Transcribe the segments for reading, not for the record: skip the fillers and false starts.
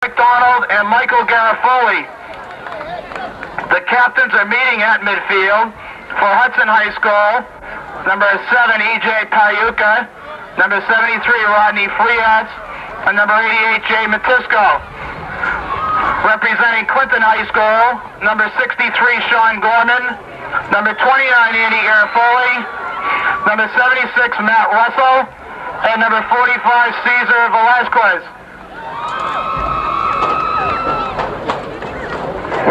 McDonald and Michael Garofoli. The captains are meeting at midfield for Hudson High School. Number 7, E.J. Payuka. Number 73, Rodney Frias. And number 88, Jay Matisco. Representing Clinton High School, number 63, Sean Gorman. Number 29, Andy Garofoli. Number 76, Matt Russell. And number 45, Cesar Velasquez.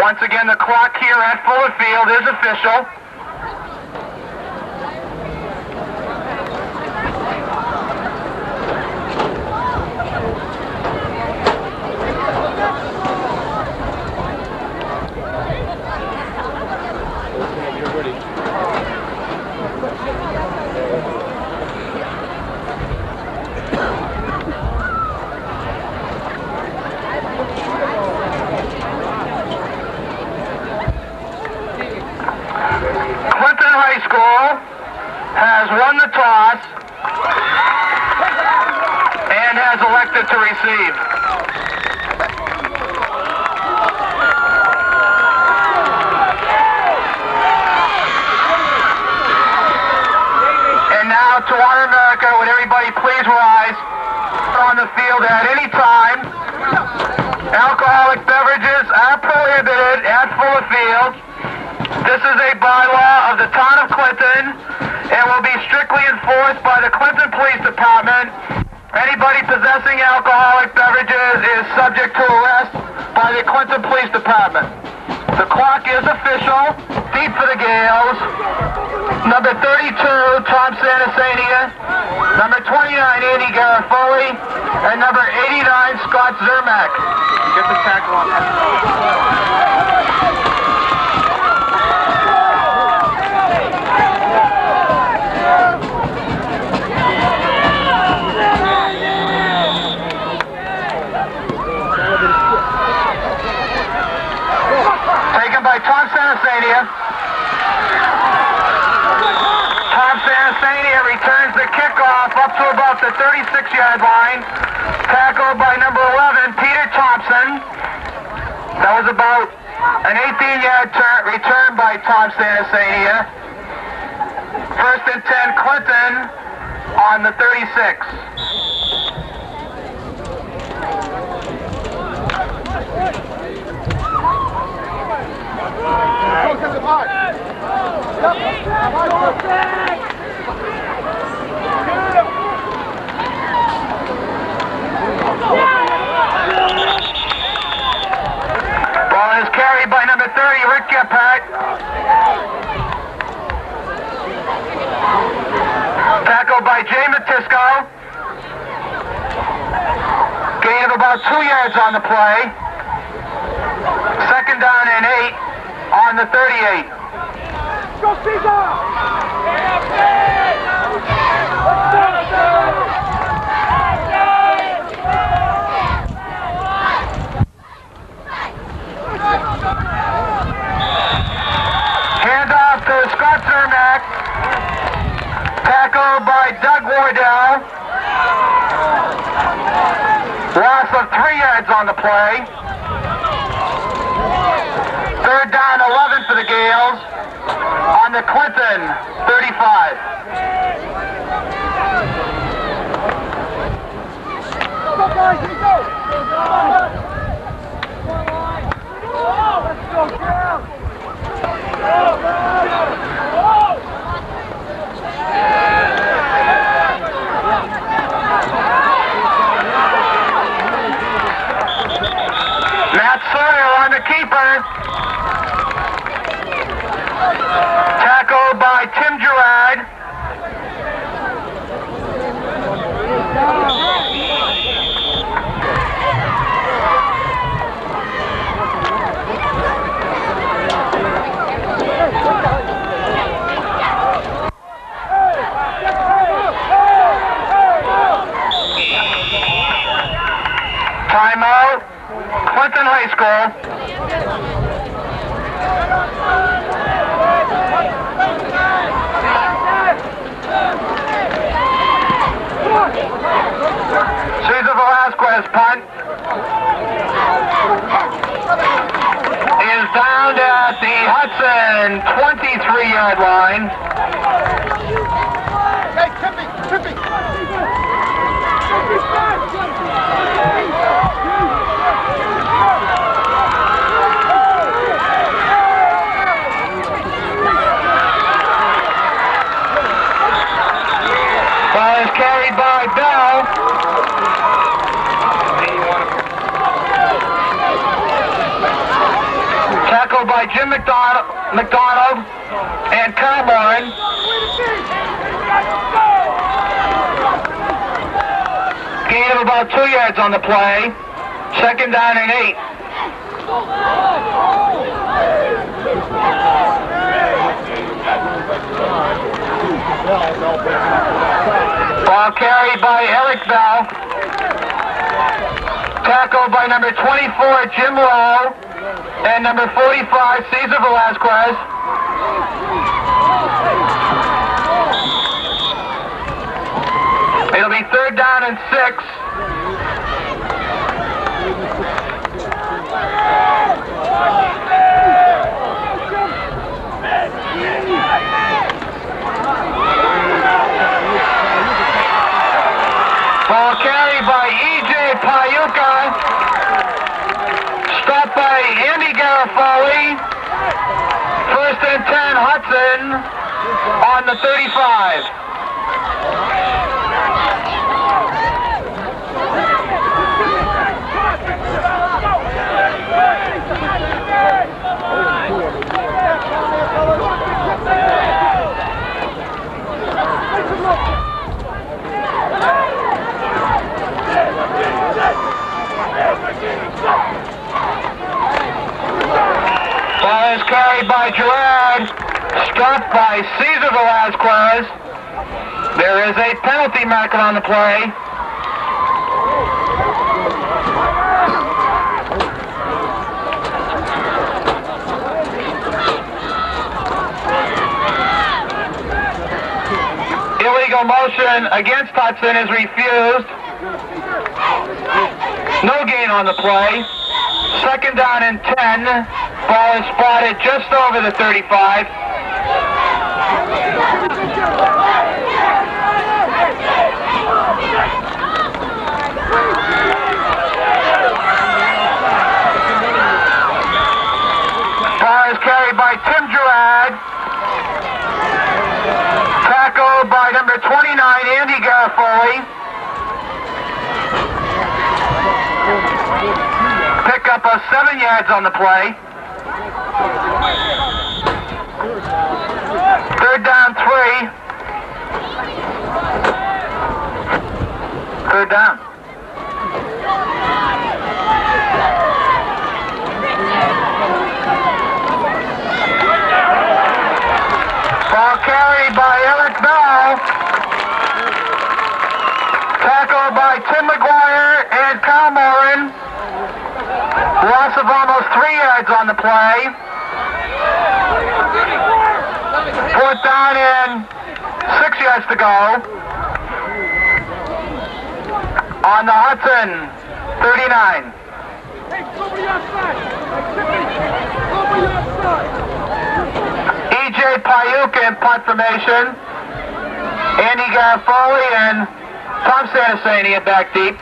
Once again, the clock here at Fuller Field is official. Has won the toss and has elected to receive. And now to Honor America, would everybody please rise on the field at any time. Alcoholic beverages are prohibited at Fuller Field. This is a bylaw of the town of Clinton and will be strictly enforced by the Clinton Police Department. Anybody possessing alcoholic beverages is subject to arrest by the Clinton Police Department. The clock is official. Deep for the Gaels. Number 32, Tom Santasania. Number 29, Andy Garofoli. And number 89, Scott Zermack. Get the tackle on that. By Tom Santasania. Tom Santasania returns the kickoff up to about the 36-yard line. Tackled by number 11, Peter Thompson. That was about an 18-yard return by Tom Santasania. First and 10, Clinton on the 36. Ball is carried by number 30, Rick Gephardt. Tackled by Jay Matisco. Gain of about 2 yards on the play. Second down and 8 on the 38. Go Caesar! Handoff to Scott Zermack. Tackled by Doug Wardell. Loss of 3 yards on the play. Third down, 11 for the Gaels on the Clinton 35. Go guys, here we go! Let's go, down! Matt Sawyer on the keeper. Tackled by Tim Gerard. Timeout, Clinton High School. Cesar Velasquez punt. Hudson 23-yard line. Hey, Tippy! Ball is carried by Bell. Tackled by Jim McDonald and Kyle Morin. Gain of about 2 yards on the play. Second down and 8. Ball carried by Eric Bell. Tackled by number 24, Jim Lowe, and number 45, Cesar Velasquez. It'll be third down and 6. Ball carried by E.J. Payuka. Stopped by Andy Garofoli. First and 10, Hudson on the 35. Ball is carried by Gerard, stopped by Cesar Velasquez. There is a penalty marker on the play. Illegal motion against Hudson is refused. No gain on the play. Second down and 10. Ball is spotted just over the 35. Ball is carried by Tim Gerard. Tackled by number 29, Andy Garofoli. Pick up a 7 yards on the play. Third down 3. Third down. Ball carried by Eric Bell. Tackled by Tim McGuire and Kyle Morin. Loss of almost 3 yards on the play. Fourth down and 6 yards to go. On the Hudson 39. E.J. Payuka in punt formation. Andy Garofoli and Tom Santasani at back deep.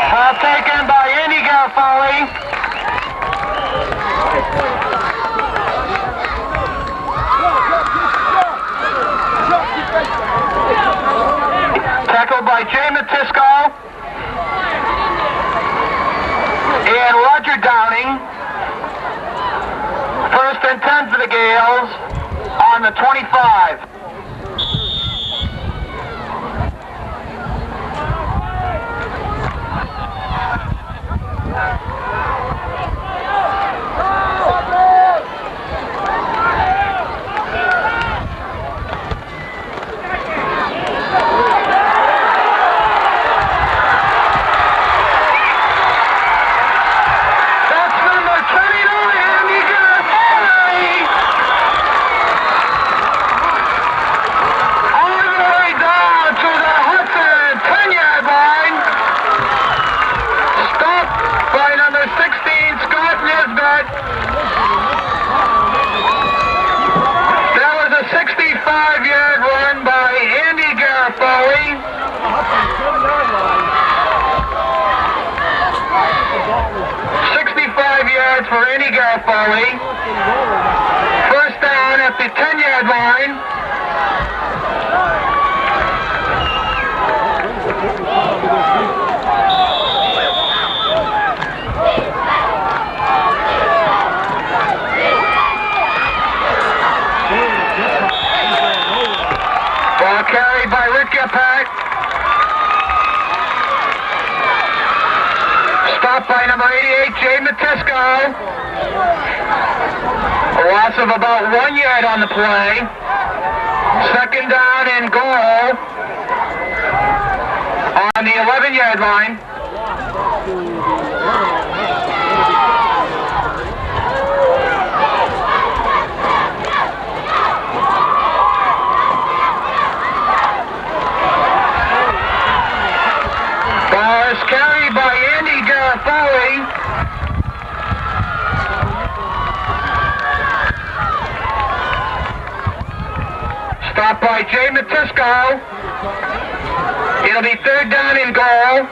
Ball taken by Andy Garofoli. Tackled by Jay Matisco and Roger Downing. First and 10 for the Gaels on the 25. Foley. First down at the 10-yard line. Ball carried by Rick Gephardt. Stopped by number 88, Jay Matisco. A loss of about 1 yard on the play. Second down and goal on the 11-yard line. Ball is carried by Andy Garofoli. Stopped by Jay Matisco. It'll be third down and goal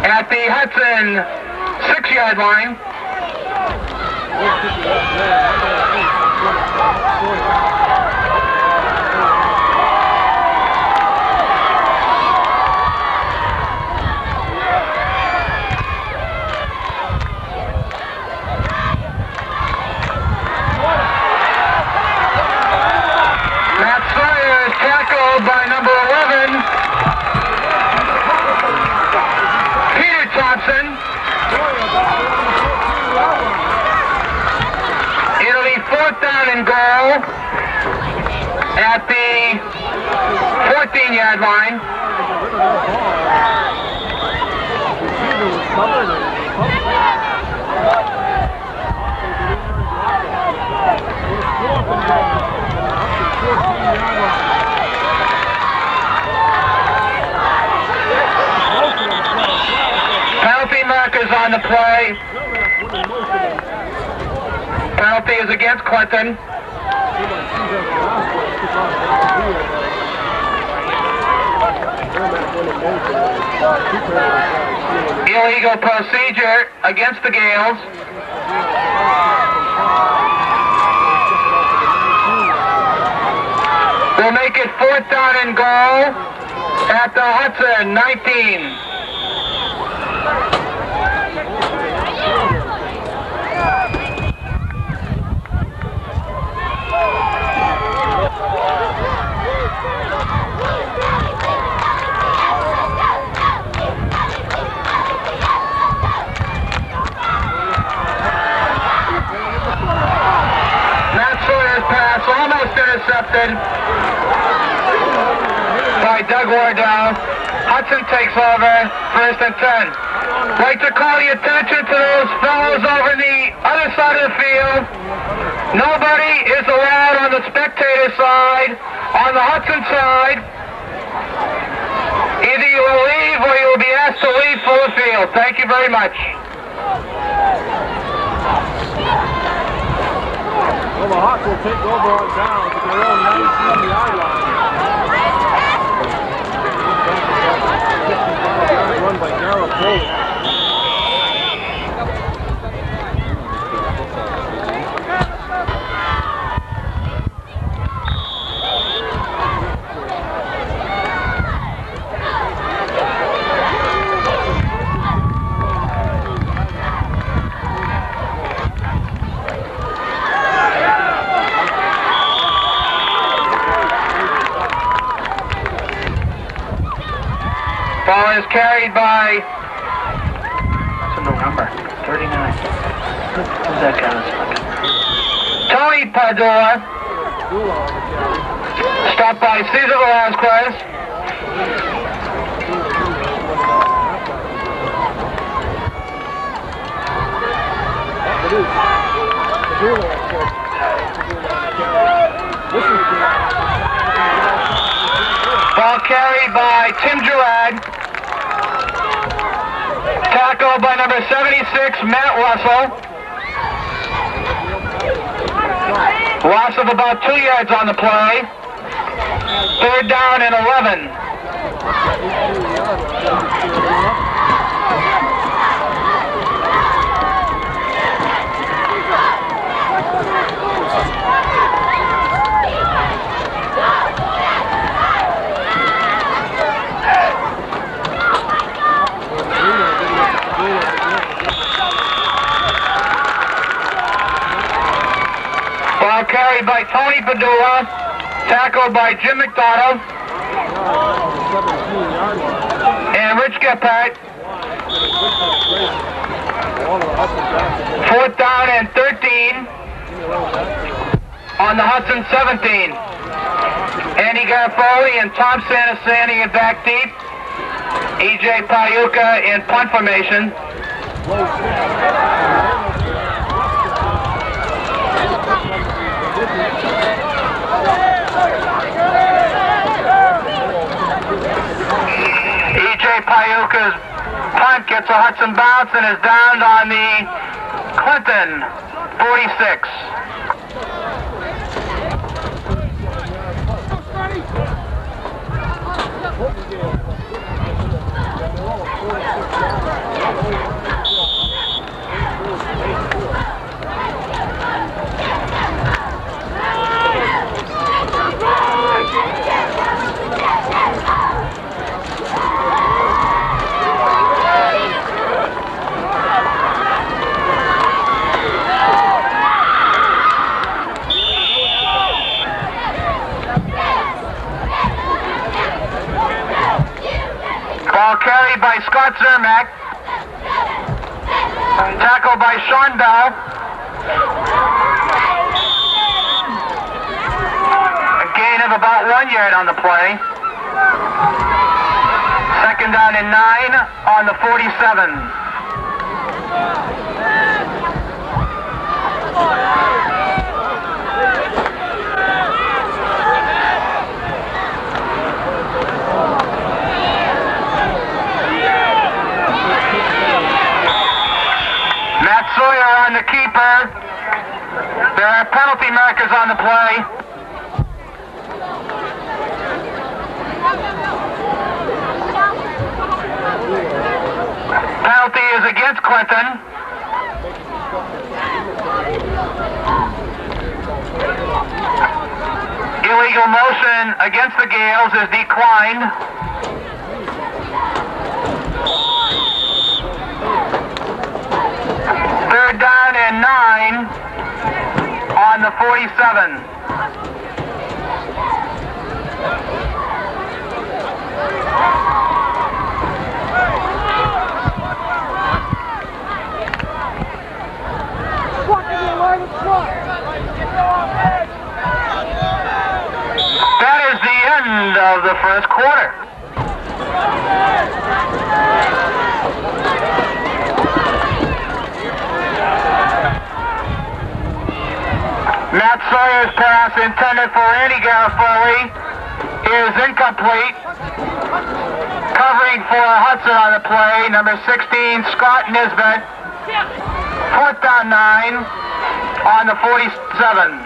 at the Hudson 6-yard line. By number 11, Peter Thompson. It'll be fourth down and goal at the 14-yard line. Penalty markers on the play. Penalty is against Clinton. Illegal procedure against the Gaels. We'll make it fourth down and goal at the Hudson 19. Almost intercepted by Doug Wardell. Hudson takes over, first and 10. Like to call the attention to those fellows over the other side of the field. Nobody is allowed on the spectator side, on the Hudson side. Either you will leave or you will be asked to leave for the field. Thank you very much. Well, the Hawks will take over on down to their own 19-yard line. Run by Garofoli. Ball is carried by, what's the number? 39. Who's that guy? Tony Padula. Stopped by Cesar Velasquez. Ball carried by Tim Girard. Tackle by number 76, Matt Russell. Loss of about 2 yards on the play. Third down and 11. Padula, tackled by Jim McDonald. And Rich Gephardt. 4th down and 13 on the Hudson 17. Andy Garofoli and Tom Sanasani in back deep. E.J. Payuka in punt formation. E.J. Payuka's punt gets a Hudson bounce and is downed on the Clinton 46. Ball carried by Scott Zermack. Tackled by Sean Bell. A gain of about 1 yard on the play. 2nd down and 9 on the 47. Matt Sawyer on the keeper. There are penalty markers on the play. Penalty is against Clinton. Illegal motion against the Gaels is declined. Third down and 9 on the 47. That is the end of the first quarter. Matt Sawyer's pass intended for Andy Garofoli is incomplete. Covering for Hudson on the play, number 16, Scott Nisbet. 4th down 9 on the 47.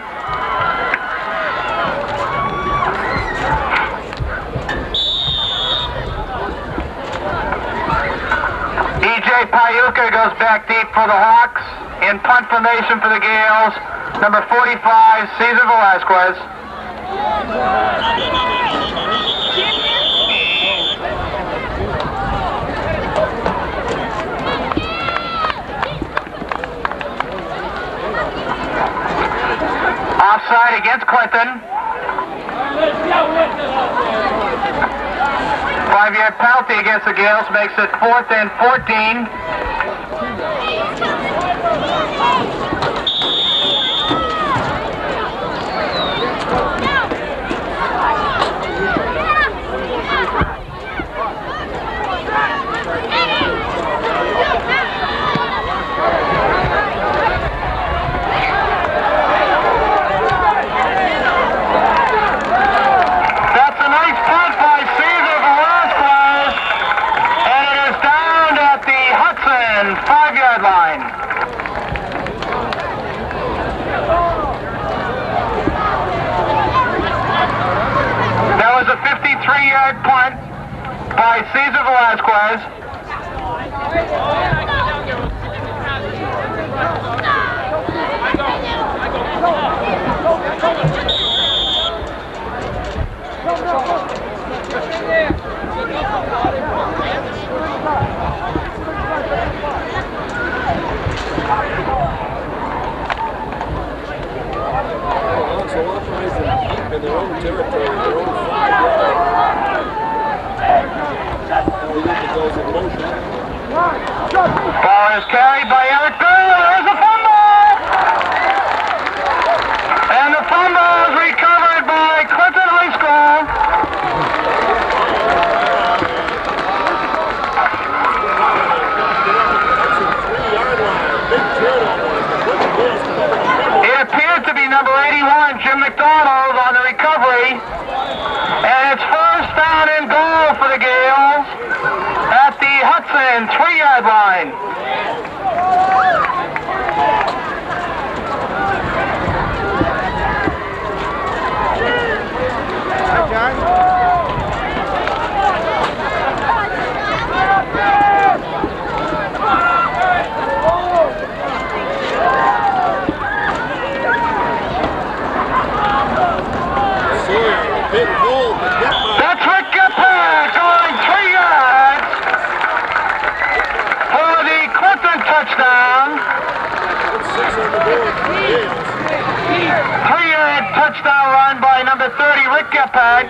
E.J. Payuka goes back deep for the Hawks. In punt formation for the Gaels, number 45, Cesar Velasquez. Offside against Clinton. 5-yard penalty against the Gaels makes it 4th and 14. That's a nice punt by Cesar Velasquez, and it is down at the Hudson 5-yard line. That was a 53-yard punt by Cesar Velasquez. So in their own territory, their own 5-yard. We need the goals in motion. Ball is carried by Eric Bill. There's a fumble! And the fumble is recovered by Clinton High School. It appeared to be number 81, Jim McDonald, on the recovery. And it's first down and goal for the Gaels at the Hudson 3-yard line. That's Rick Gephardt going 3 yards for the Clinton touchdown. 3-yard touchdown run by number 30, Rick Gephardt,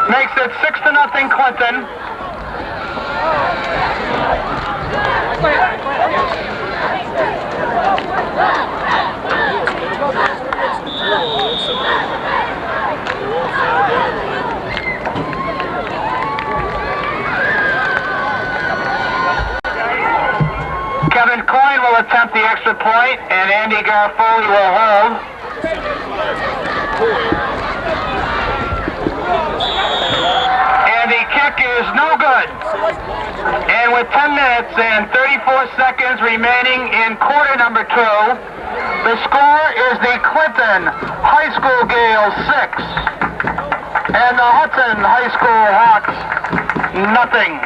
makes it 6-0 Clinton. Kevin Coyne will attempt the extra point, and Andy Garofoli will hold. And the kick is no good. And with 10 minutes and 34 seconds remaining in quarter number 2, the score is the Clinton High School Gaels 6 and the Hudson High School Hawks nothing.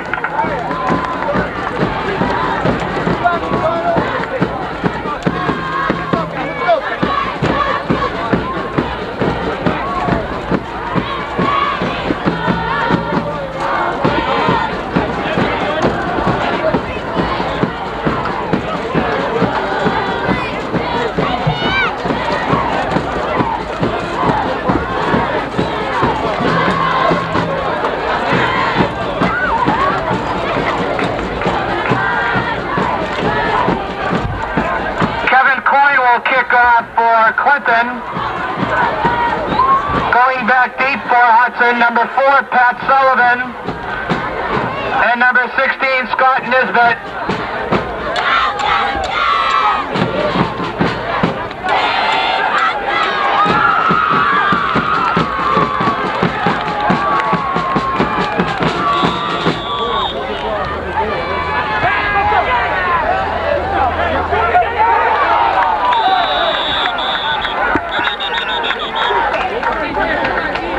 Kick off for Clinton. Going back deep for Hudson, number 4, Pat Sullivan. And number 16, Scott Nisbet.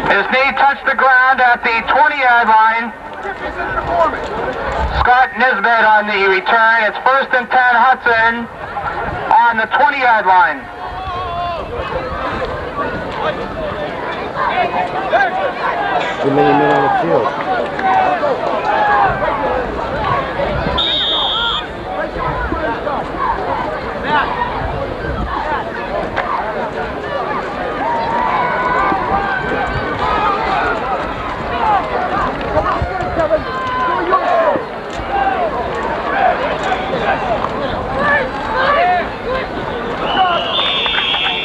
His knee touched the ground at the 20-yard line. Scott Nisbet on the return. It's 1st and 10 Hudson on the 20-yard line. Too many men on the field.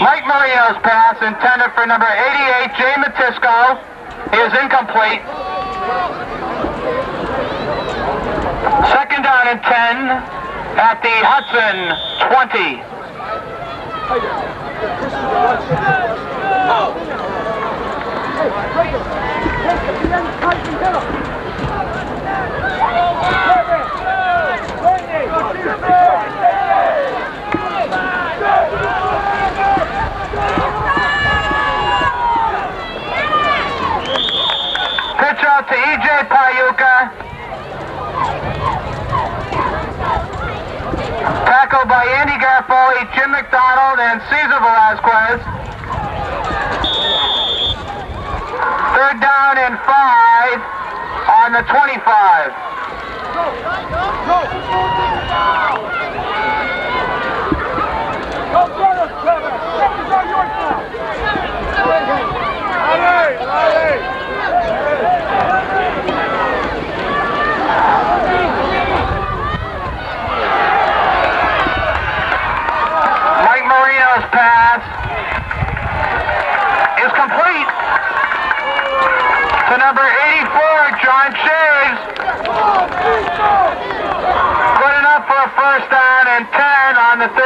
Mike Marino's pass, intended for number 88, Jay Matisco, is incomplete. 2nd down and 10 at the Hudson 20. Pitch out to E.J. Payuka. Tackled by Andy Garofoli, Jim McDonald, and Cesar Velasquez. 3rd down and 5 on the 25. Go, Trevor! This is on your side!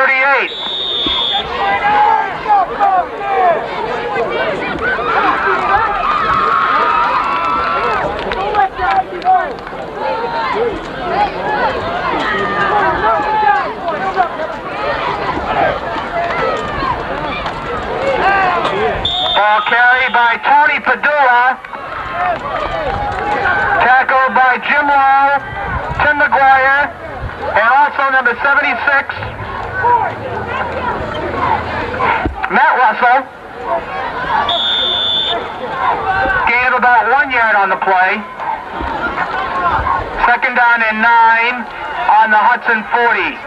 38. Ball carried by Tony Padula. Tackled by Jim Lowe, Tim McGuire, and also number 76, Matt Russell. Gain of about 1 yard on the play. Second down and 9 on the Hudson 40.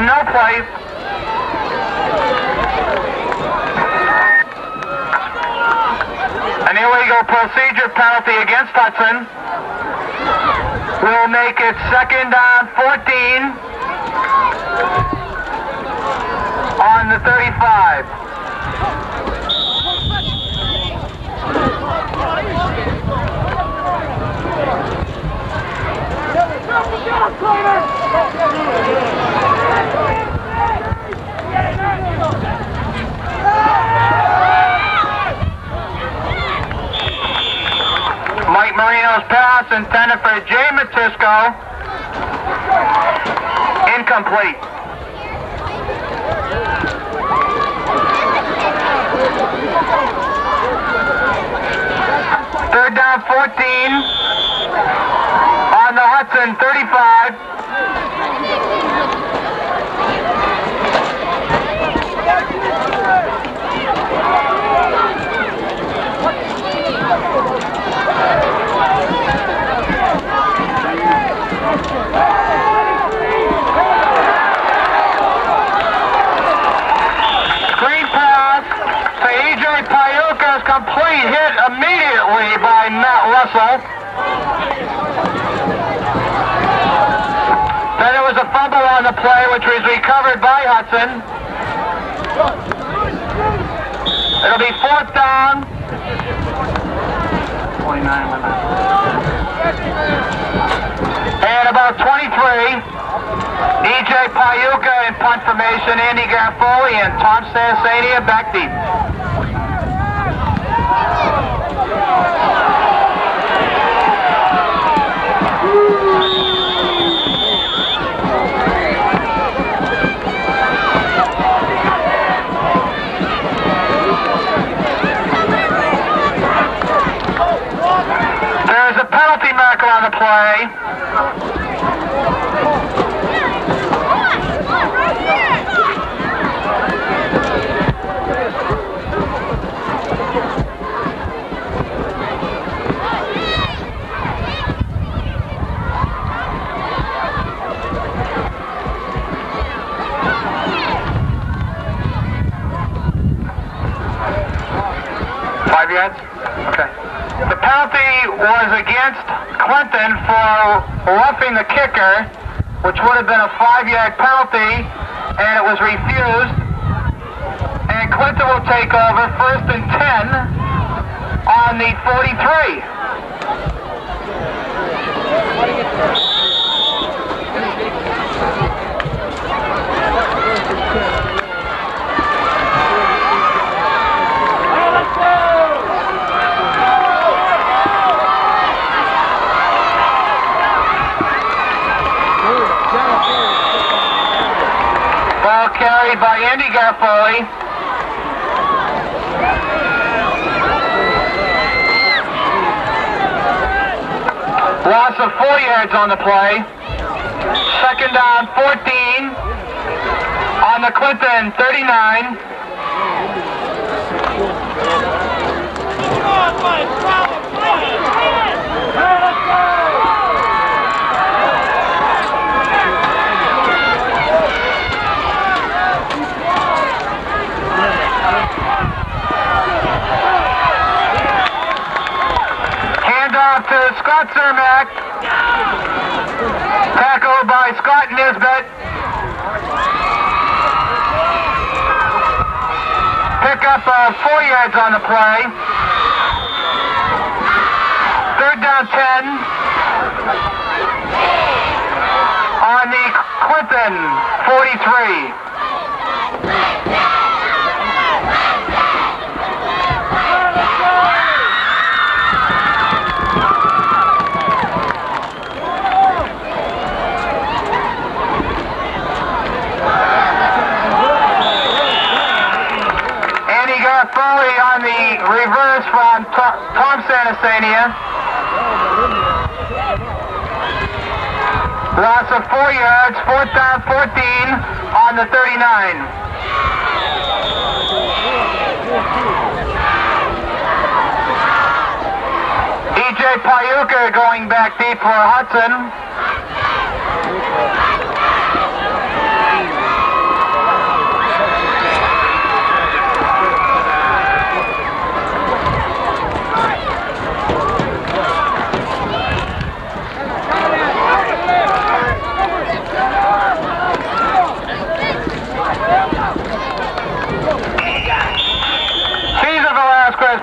No play. An illegal procedure penalty against Hudson. Will make it second down 14 on the 35. Mike Marino's pass intended for Jay Matisco. Incomplete. Third down 14 on the Hudson 35. Screen pass to E.J. Payuka's complete, hit immediately by Matt Russell. Then there was a fumble on the play, which was recovered by Hudson. It'll be fourth down. 29 and about 23. E.J. Payuka in punt formation, Andy Garfoli and Tom Sansania back deep. There's a penalty marker on the play. Okay. The penalty was against Clinton for roughing the kicker, which would have been a 5-yard penalty, and it was refused. And Clinton will take over first and 10 on the 43. Ball carried by Andy Garfoli. Loss of 4 yards on the play. Second down 14 on the Clinton 39. Handoff to Scott Cermak. Tackled by Scott Nisbet. Pick up 4 yards on the play. down 10 on the Clinton 43. Foley on the reverse from Tom Santasania. Loss of 4 yards, 4th down 14 on the 39. E.J. Payuka going back deep for Hudson.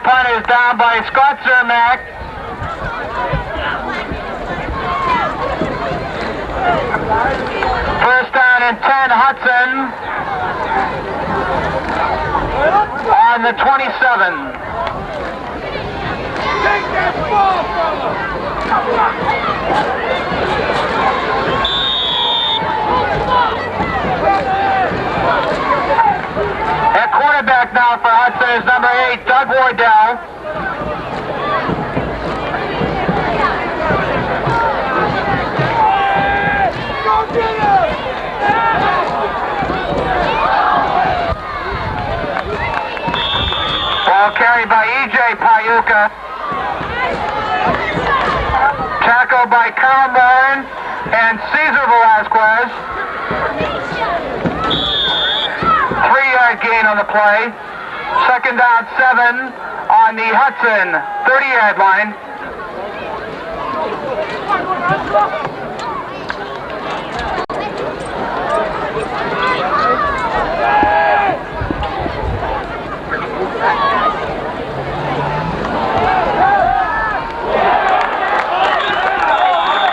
Punt is down by Scott Zermack. First down and 10, Hudson on the 27. Take that ball from At quarterback now for Hudson is number 8, Doug Wardell. Ball carried by E.J. Payuka. Tackle by Carl Morin and Cesar Velasquez. 3-yard gain on the play. Second down 7 on the Hudson 30-yard line.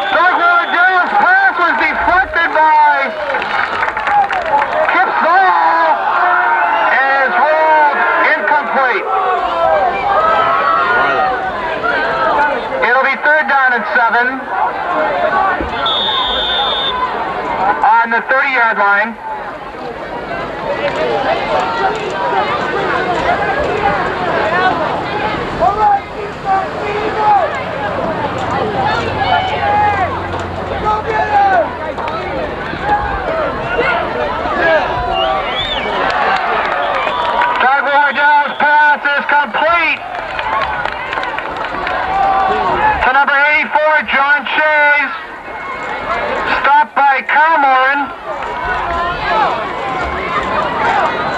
Doug Wardell's pass was deflected by Kip Zoll and is rolled incomplete. It'll be 3rd down and 7 on the 30-yard line. Doug Wardell's pass is complete to number 84, John Shays. Stopped by Carl Morin.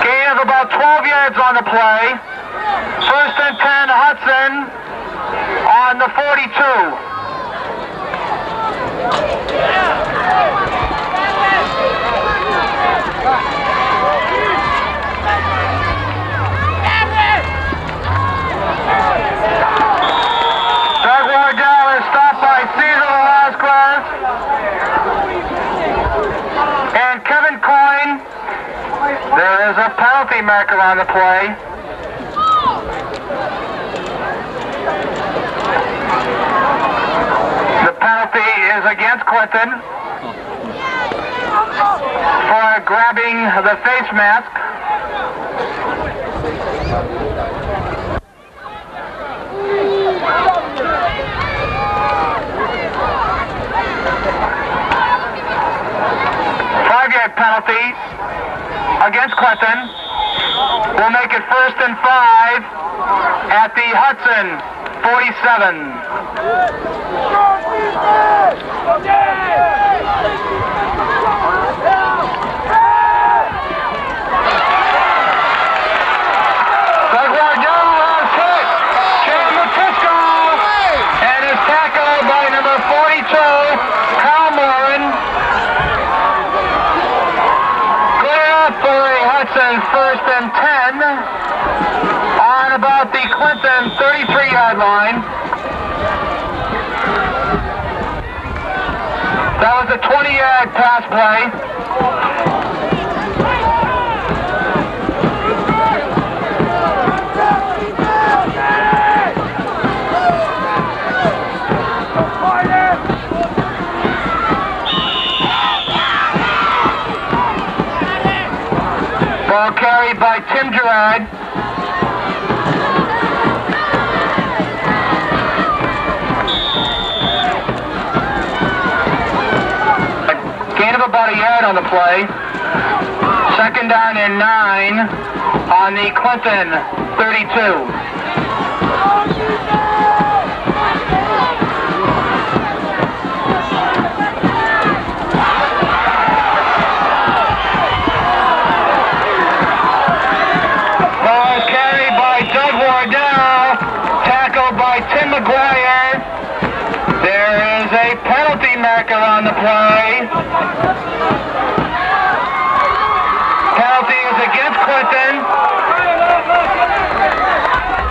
Gain of about 12 yards on the play. First and 10, Hudson on the 42. Doug Wardell is stopped by Cesar Velasquez and Kevin Coyne. There is a penalty marker on the play. The penalty is against Clinton for grabbing the face mask. Five-yard penalty against Clinton. We'll make it 1st and 5 at the Hudson 47. Doug Wardell has hit Jay Matisco and is tackled by number 42, Carl Morin. Clear up for a Hudson 1st and 10 on about the Clinton 33-yard line. That was a 20-yard pass play. Ball carried by Tim Gerard. Gain of about a yard on the play. Second down and 9 on the Clinton 32. Tim McGuire. There is a penalty marker on the play. Penalty is against Clinton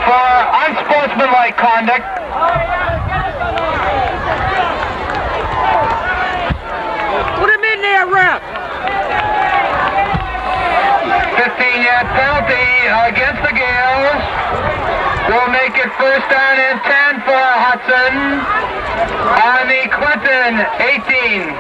for unsportsmanlike conduct. Put him in there, ref. 15-yard penalty against the Gaels. We'll make it first down and 10 for Hudson on the Clinton 18.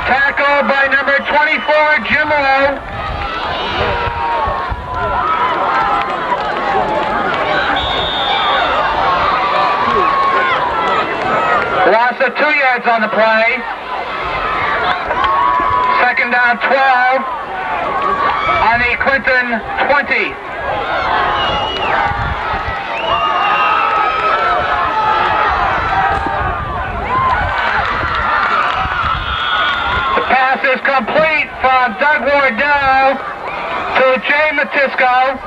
Tackle by number 24, Jim Lowe. Loss of 2 yards on the play. Second down 12 on the Clinton 20. Pass is complete from Doug Wardell to Jay Matisco.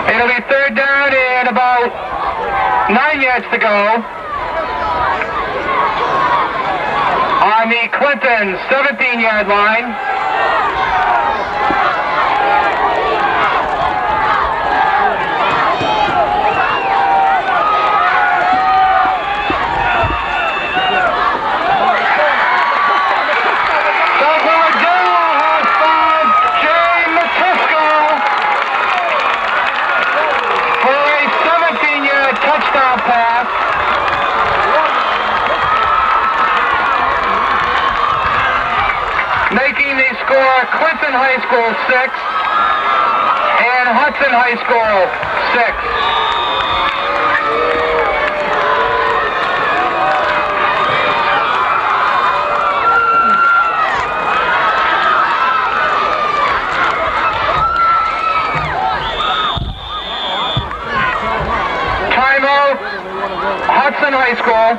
It'll be third down and about 9 yards to go on the Clinton 17-yard line. Touchdown pass. Making the score Clinton High School 6 and Hudson High School 6. Hudson High School.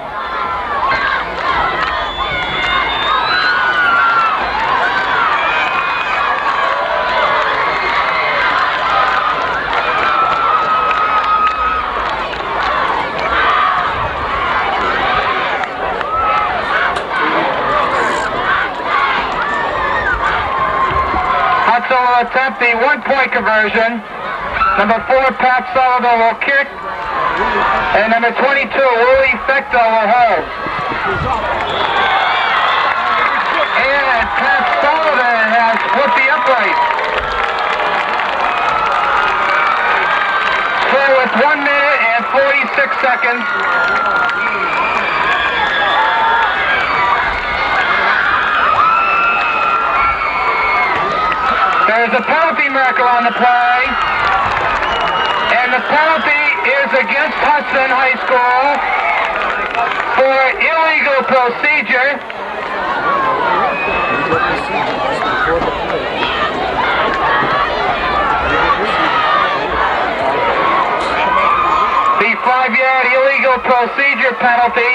Hudson will attempt the 1-point conversion. Number 4, Pat Sullivan will kick. And number 22, Willie Fecto will hold. And Pat Sullivan has put the upright. So with 1 minute and 46 seconds. There's a penalty marker on the play. And the penalty is against Hudson High School for illegal procedure. illegal procedure penalty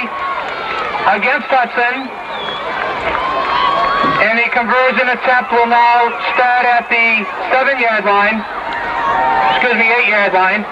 against Hudson. And the conversion attempt will now start at the 7-yard line. Excuse me, 8-yard line.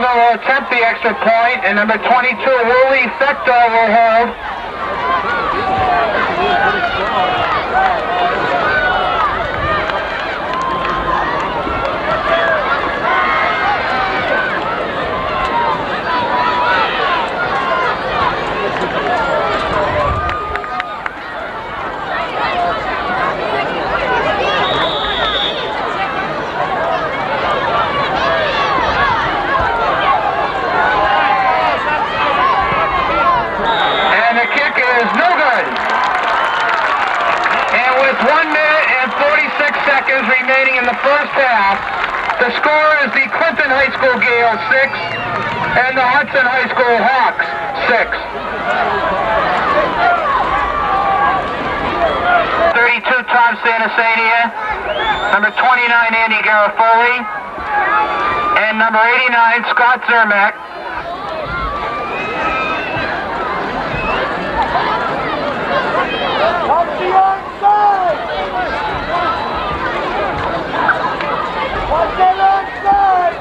Will attempt the extra point, and number 22, Wooly Fector, will hold. Remaining in the first half. The score is the Clinton High School Gaels 6 and the Hudson High School Hawks 6. 32 Tom Santasania, number 29 Andy Garofoli, and number 89 Scott Zermack. Up the onside! What's that onside?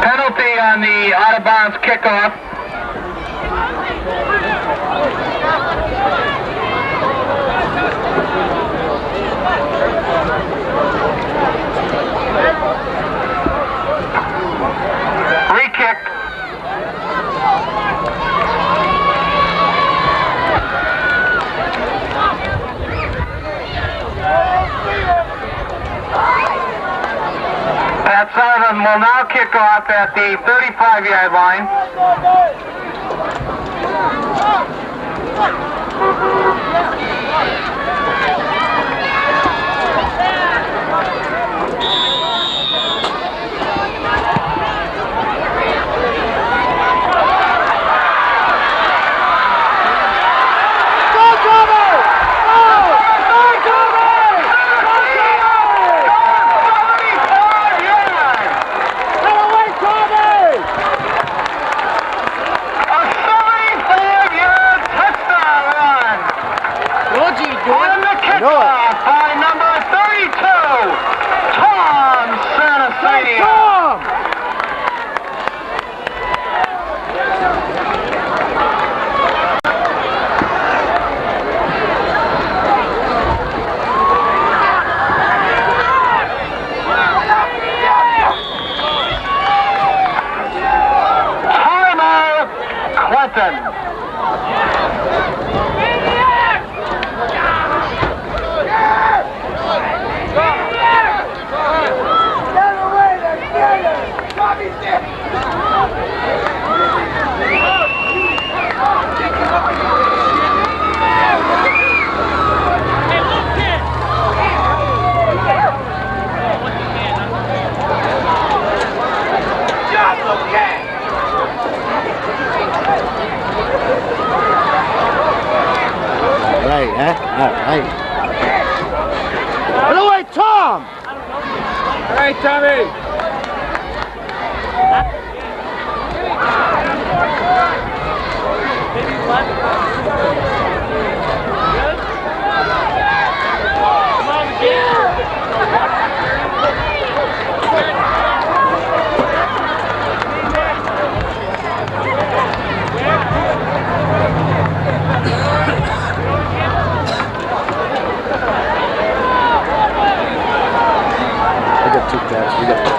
Penalty on the out-of-bounds kickoff. Re-kick. Pat Sullivan will now kick off at the 35-yard line. By number 32, Tom Santasania. Tom! Timeout, Clinton. Right, huh? All right. Get away, Tom! All right, Tommy. I got two pads. We got one.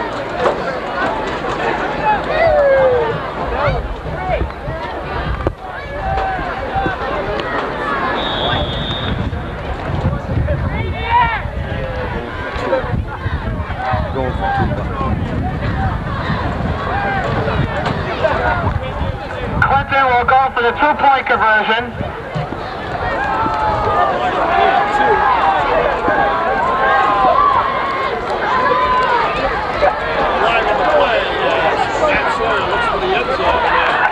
for the 2-point conversion.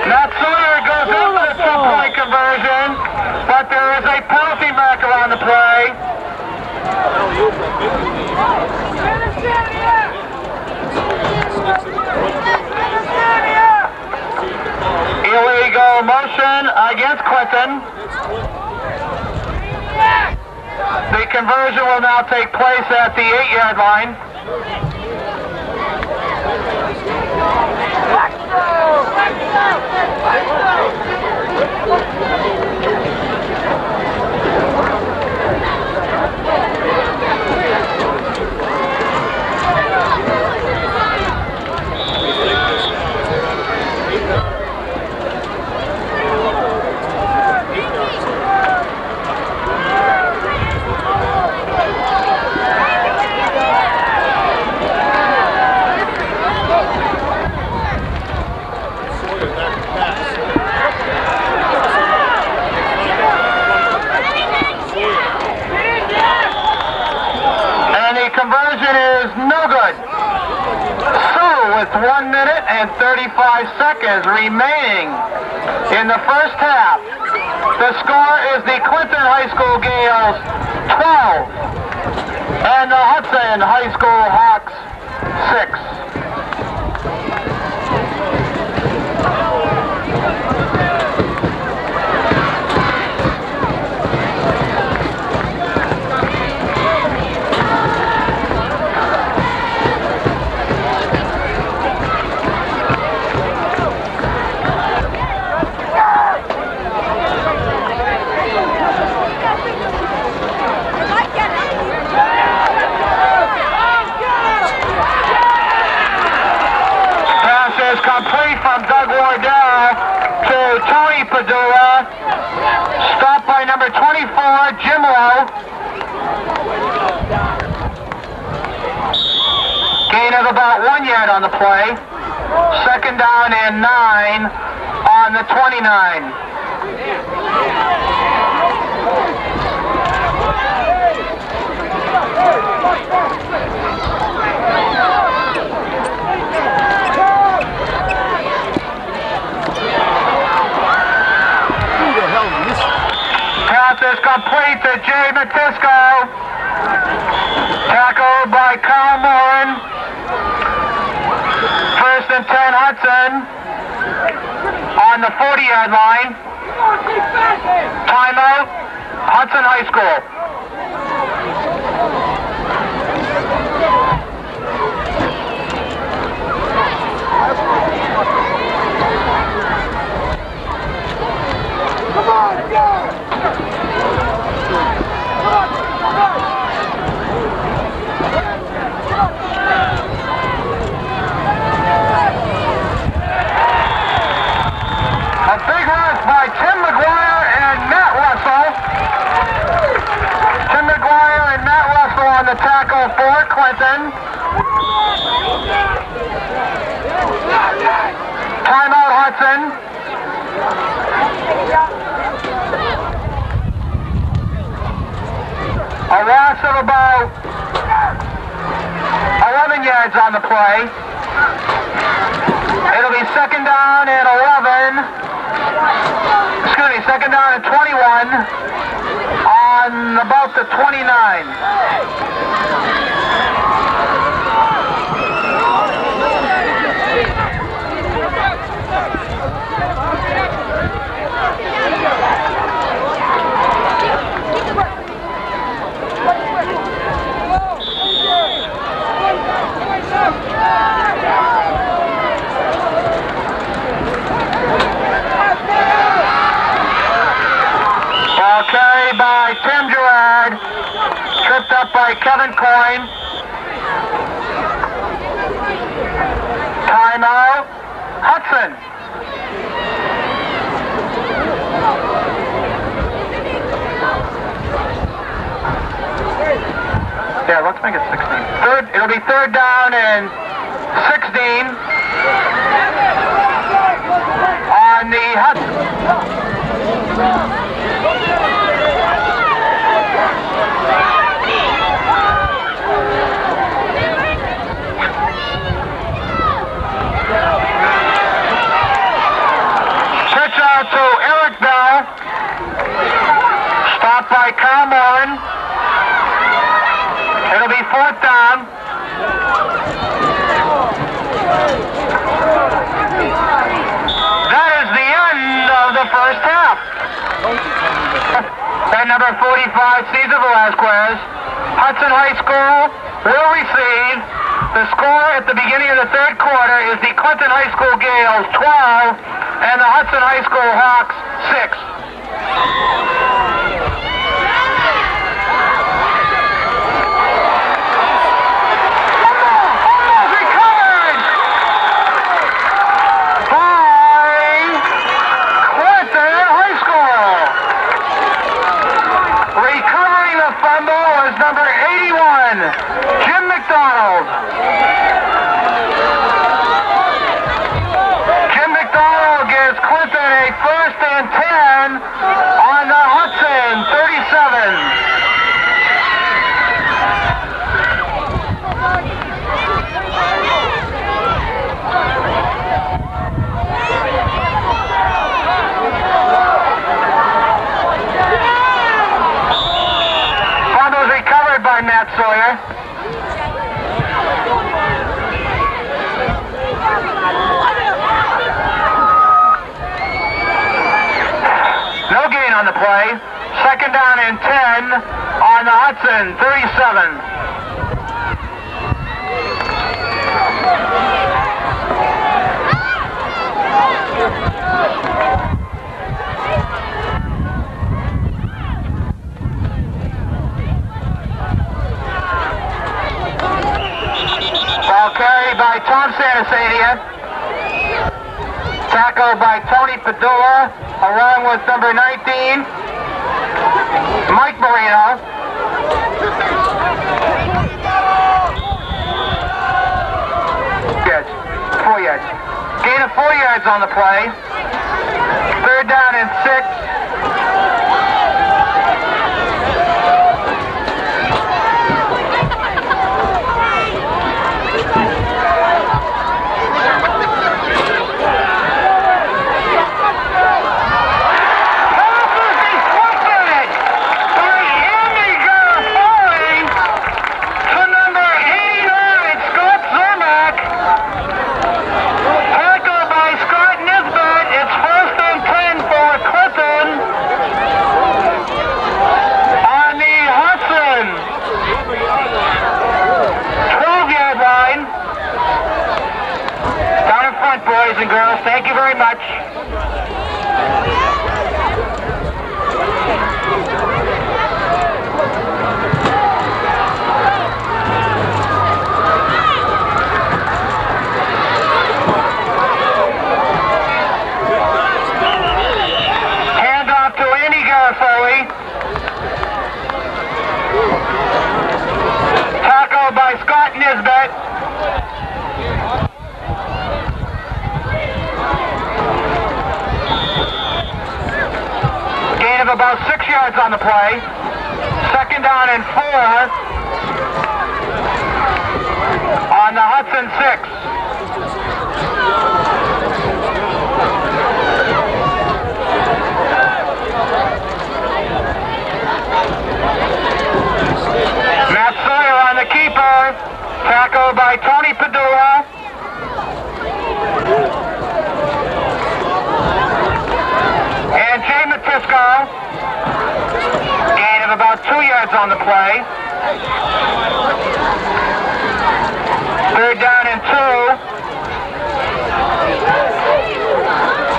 Matt Sawyer goes in for the 2-point conversion, but there is a penalty marker on the play. Illegal motion against Clinton. The conversion will now take place at the 8-yard line. Conversion is no good. So, with 1 minute and 35 seconds remaining in the first half, the score is the Clinton High School Gaels 12 and the Hudson High School Hawks 6. Complete from Doug Wardell to Tony Padula. Stopped by number 24, Jim Lowe. Gain of about 1 yard on the play. Second down and 9 on the 29. Pass is complete to Jay Matisco. Tackled by Kyle Morin. First and 10 Hudson on the 40-yard line. Timeout, Hudson High School. A big rush by Tim McGuire and Matt Russell. Tim McGuire and Matt Russell on the tackle for Clinton. Timeout Hudson. A loss of about 11 yards on the play. It'll be second down and 11. Excuse me, second down and 21 on about the 29. Carried by Tim Gerard, tripped up by Kevin Coyne. Timeout, Hudson. Yeah, let's make it 16. It'll be third down and 16 on the Hudson. by Kyle Morin. It'll be 4th down. That is the end of the first half. And number 45, Cesar Velasquez. Hudson High School will receive. The score at the beginning of the 3rd quarter is the Clinton High School Gaels 12 and the Hudson High School Hawks 6. Number 81, Jim McDonald. Jim McDonald gives Clinton a 1st and 10 on the Hudson 37. By Matt Sawyer. No gain on the play. 2nd down and 10 on the Hudson 37. Carried by Tom Santasadia. Tackled by Tony Padula, along with number 19, Mike Marino. Yes, 4 yards. Gain of 4 yards on the play. 3rd down and 6. Boys and girls, thank you very much. Hand off to Andy Garofoli. Tackle by Scott Nisbet. Of about 6 yards on the play. 2nd down and 4 on the Hudson 6. Matt Sawyer on the keeper. Tackled by Tony Padula. And Jay Matisco, gain of about 2 yards on the play. 3rd down and 2.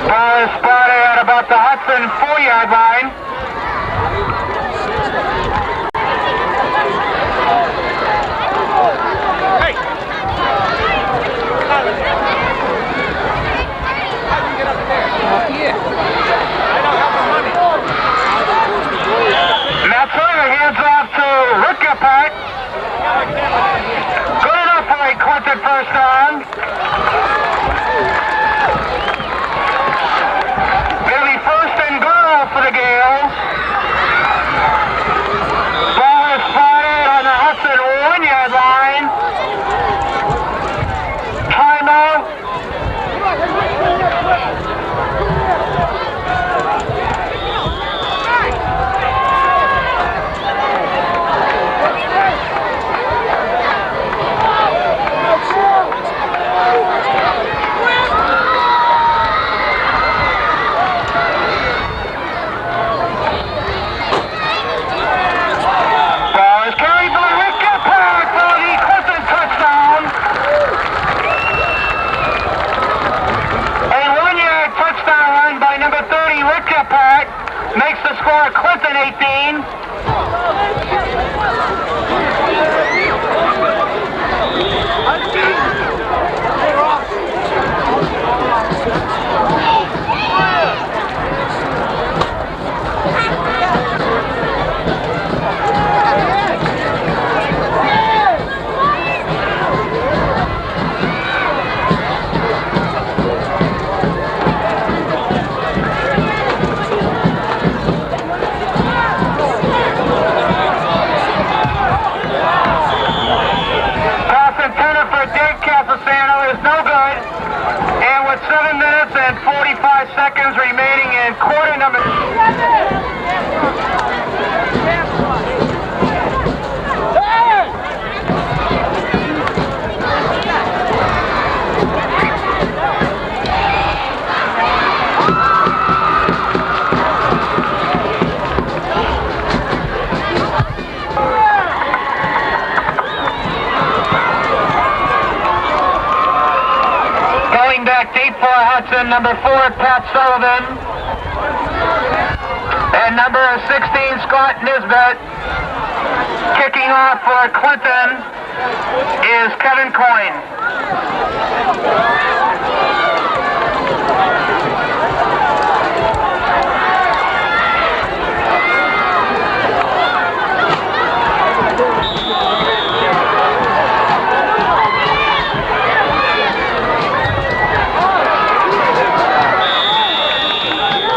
Ball is spotted at about the Hudson 4-yard line. Matt Sawyer hands off to Rick Gephardt. Good enough for a Clinton 1st down. It'll be 1st and goal for the Gaels. Hudson 18. Is no good, and with 7 minutes and 45 seconds remaining in quarter number. Back deep for Hudson, number 4, Pat Sullivan. And number 16, Scott Nisbet. Kicking off for Clinton is Kevin Coyne.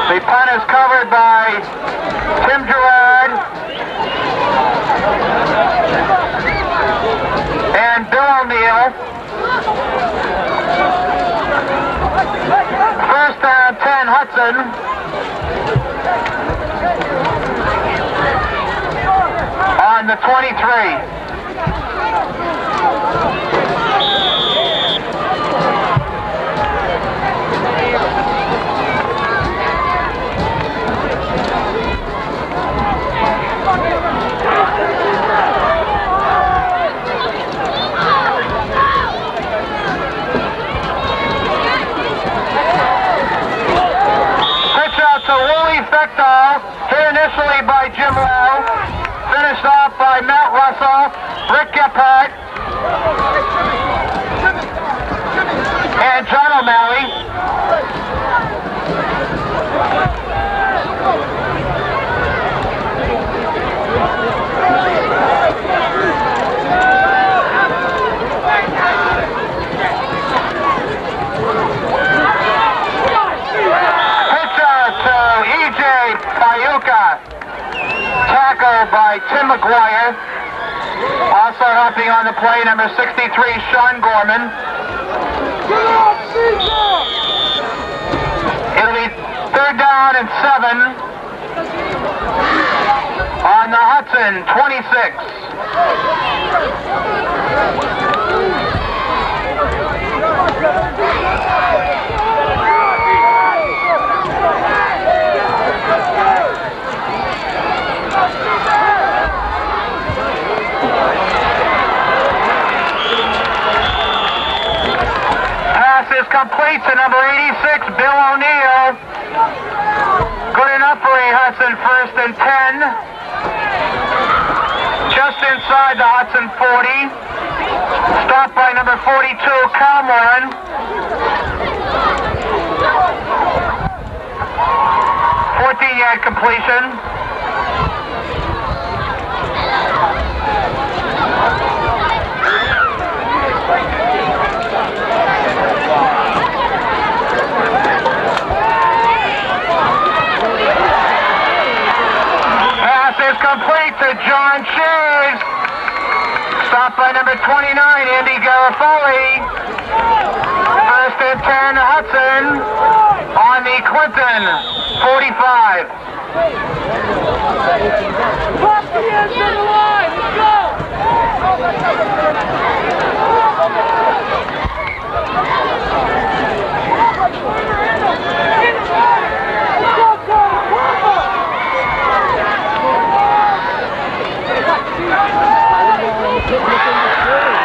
The punt is covered by Tim Gerard and Bill O'Neill. First down 10, Hudson. On the 23. Hit initially by Jim Lowe, finished off by Matt Russell, Rick Gephardt, and John O'Malley. Tackled by Tim McGuire. Also helping on the play, number 63, Sean Gorman. It'll be 3rd down and 7 on the Hudson 26. Is complete to number 86, Bill O'Neill. Good enough for a Hudson 1st and 10. Just inside the Hudson 40. Stopped by number 42, Calmoran. 14-yard completion. Complete to John Shays. Stopped by number 29, Andy Garofoli. 1st and 10, Hudson on the Clinton 45. Pop the end to the line. Let's go.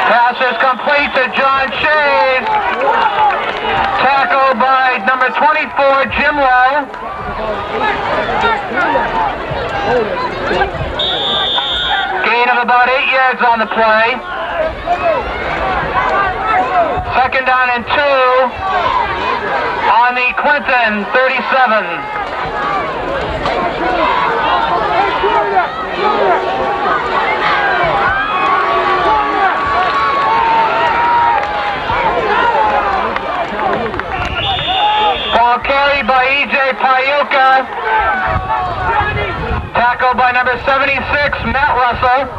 Pass is complete to John Shays. Tackled by number 24, Jim Lowe. Gain of about 8 yards on the play. Second down and 2 on the Clinton 37. Ball carried by E.J. Payuka. Tackled by number 76, Matt Russell.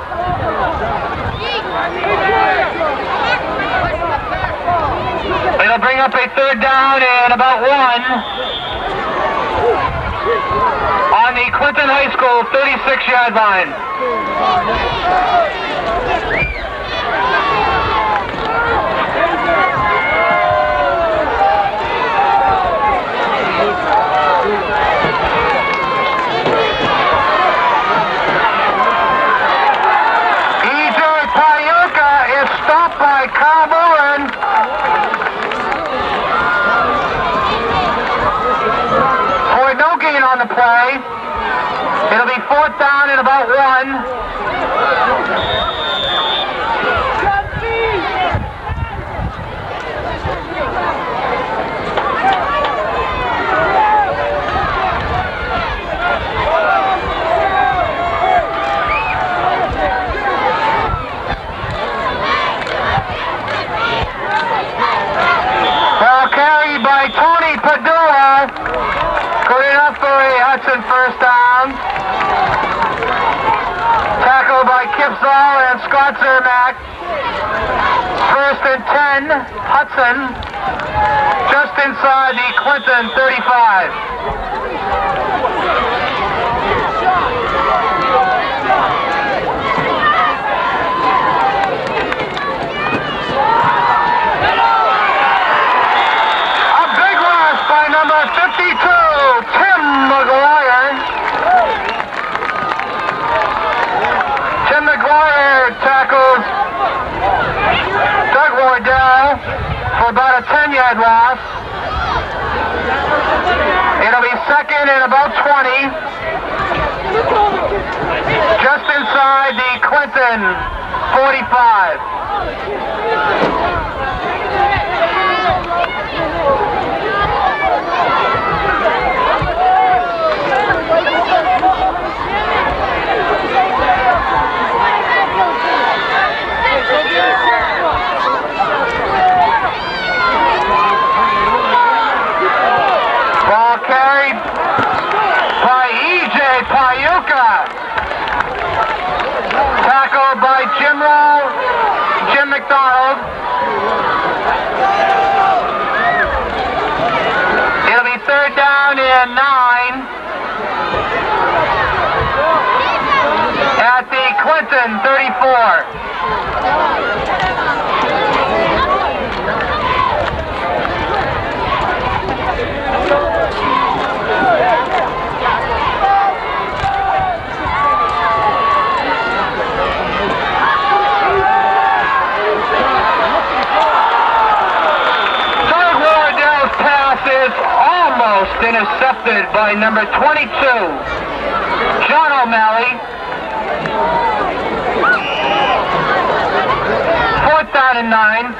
It'll bring up a third down and about 1 on the Clinton High School 36-yard line. Stopped by Kyle Mullen. Boy, no gain on the play. It'll be fourth down and about 1. Hudson first down. Tackled by Kipsall and Scott Zermack. First and 10, Hudson, just inside the Clinton 35. For about a 10-yard loss. It'll be second and about 20. Just inside the Clinton 45. Carried by E.J. Payuka. Tackled by Jim McDonald. It'll be third down and 9 at the Clinton 34. Is almost intercepted by number 22, John O'Malley. Fourth down and 9.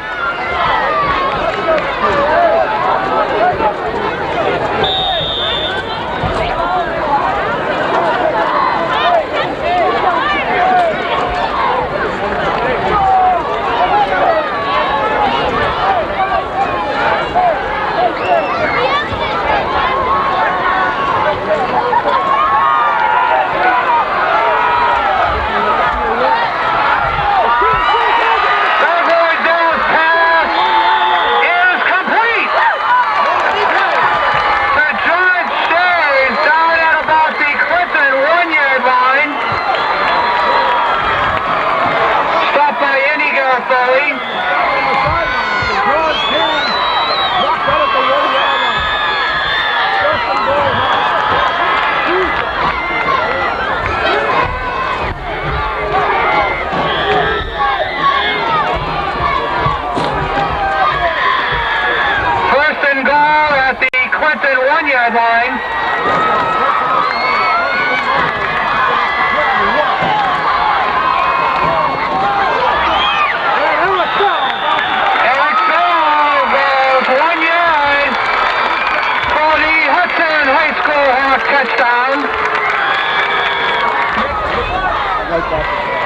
Clinton 1-yard line.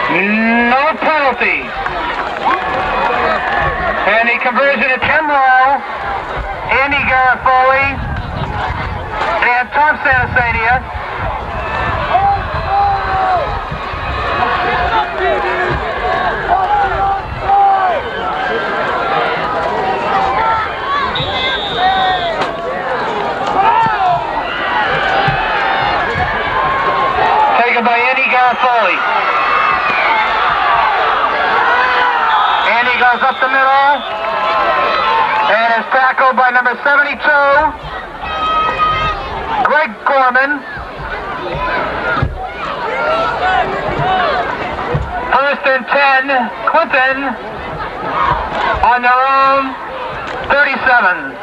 No penalties. And the conversion of Tim Rowe, Andy Garofoli, and Tom Santasania. Taken by Andy Garofoli. Andy goes up the middle and is tackled by number 72, Greg Gorman. First and 10, Clinton on their own 37.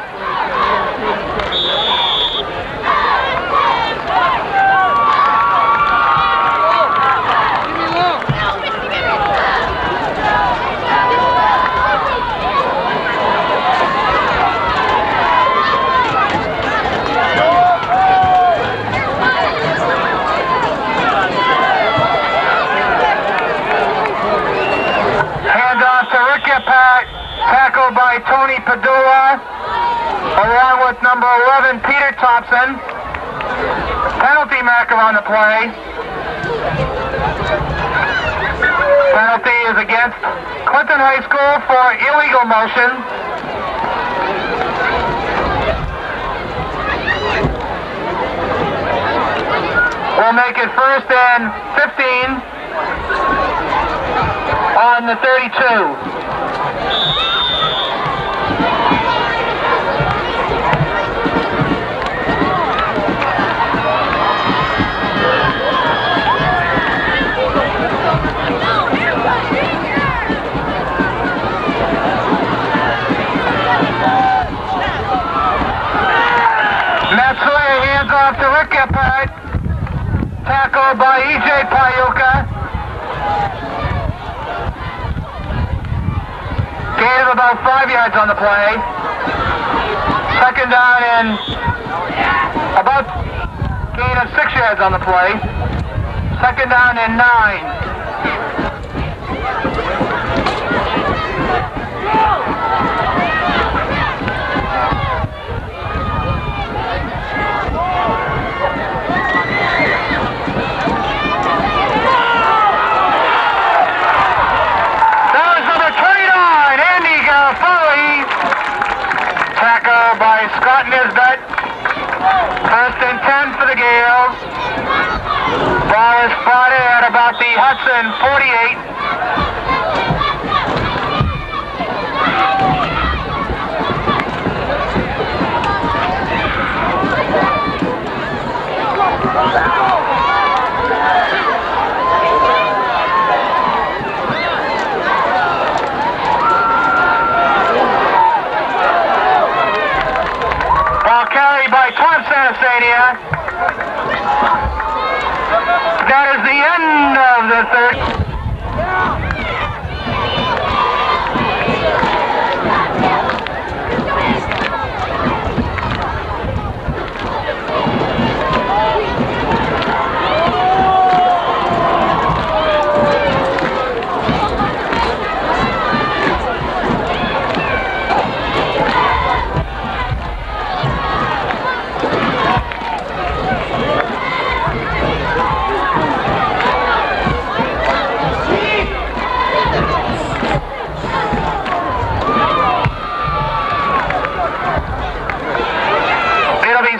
Tackled by Tony Padula, along with number 11, Peter Thompson. Penalty marker on the play. Penalty is against Clinton High School for illegal motion. We'll make it first and 15 on the 32. Hands off to Rick Gephardt. Tackled by E.J. Payuka. Gain of about 5 yards on the play. Second down and about gain of 6 yards on the play. Second down and 9. Scott Nisbet. First and 10 for the Gaels. Ball is spotted at about the Hudson 48. By Tom Santasania. That is the end of the third.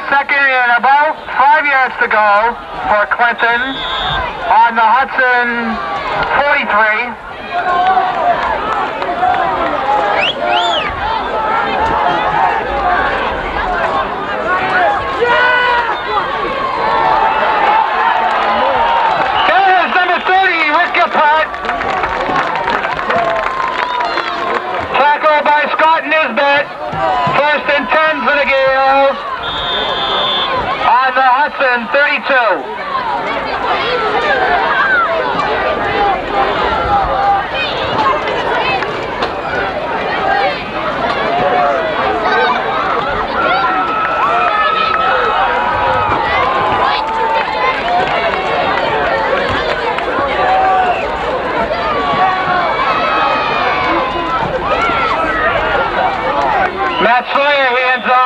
Second and about 5 yards to go for Clinton on the Hudson 43. That is number 30, Rick Gephardt. Tackled by Scott Nisbet. First and 10 for the Gaels. On the Hudson 32.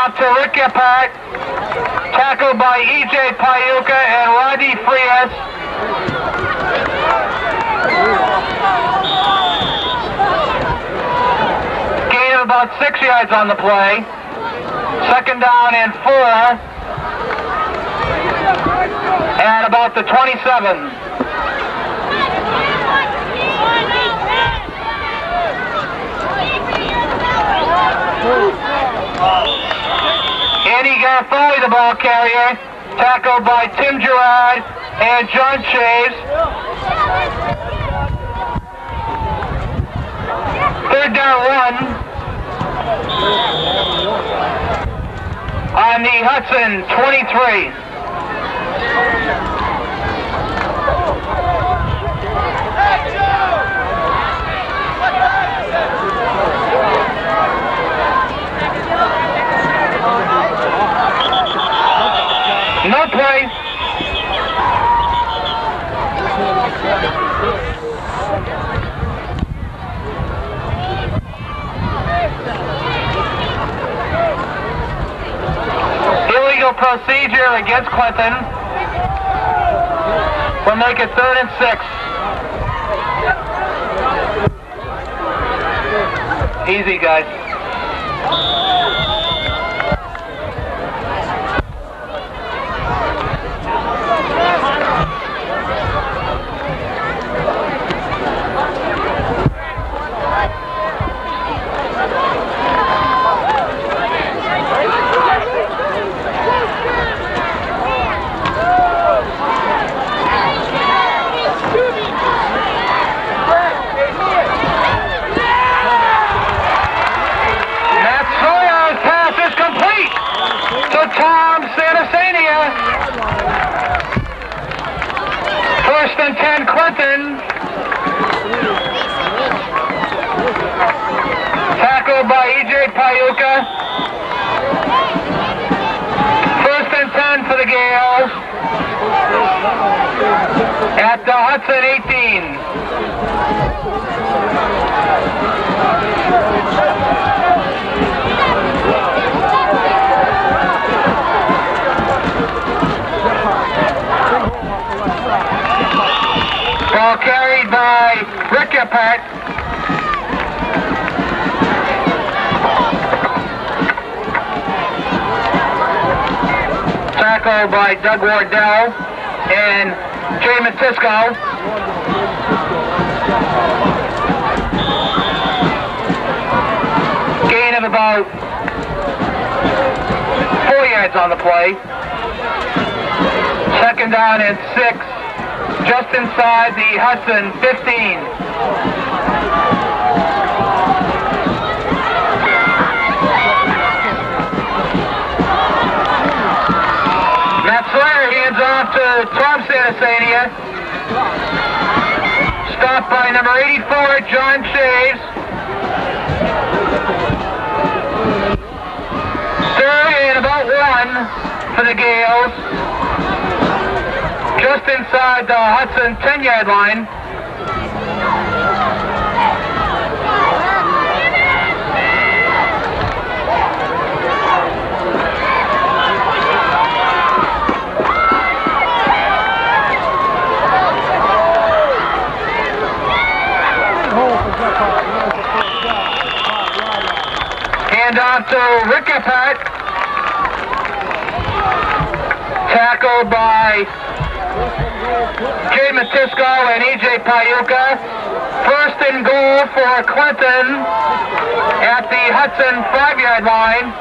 off to Rick Gephardt. Tackled by E.J. Payuka and Rodney Frias. Gain of about 6 yards on the play. Second down and 4. At about the 27. Andy Garfoli, the ball carrier, tackled by Tim Gerard and John Shaves. Third down 1 on the Hudson 23. No play. Illegal procedure against Clinton. We'll make it 3rd and 6. Easy, guys. First and 10, Clinton. Tackled by E.J. Payuka. First and 10 for the Gaels. At the Hudson 18. Ball carried by Rick Gephardt. Tackled by Doug Wardell and Jay Matisco. Gain of about 4 yards on the play. Second down and 6. Just inside the Hudson 15. Matt Slayer hands off to Tom Santasania. Stopped by number 84, John Shaves. Third and about 1 for the Gaels. Just inside the Hudson 10-yard line. Hand off to Rick Gephardt. Tackled by Jay Matisco and E.J. Payuka. First and goal for Clinton at the Hudson 5-yard line.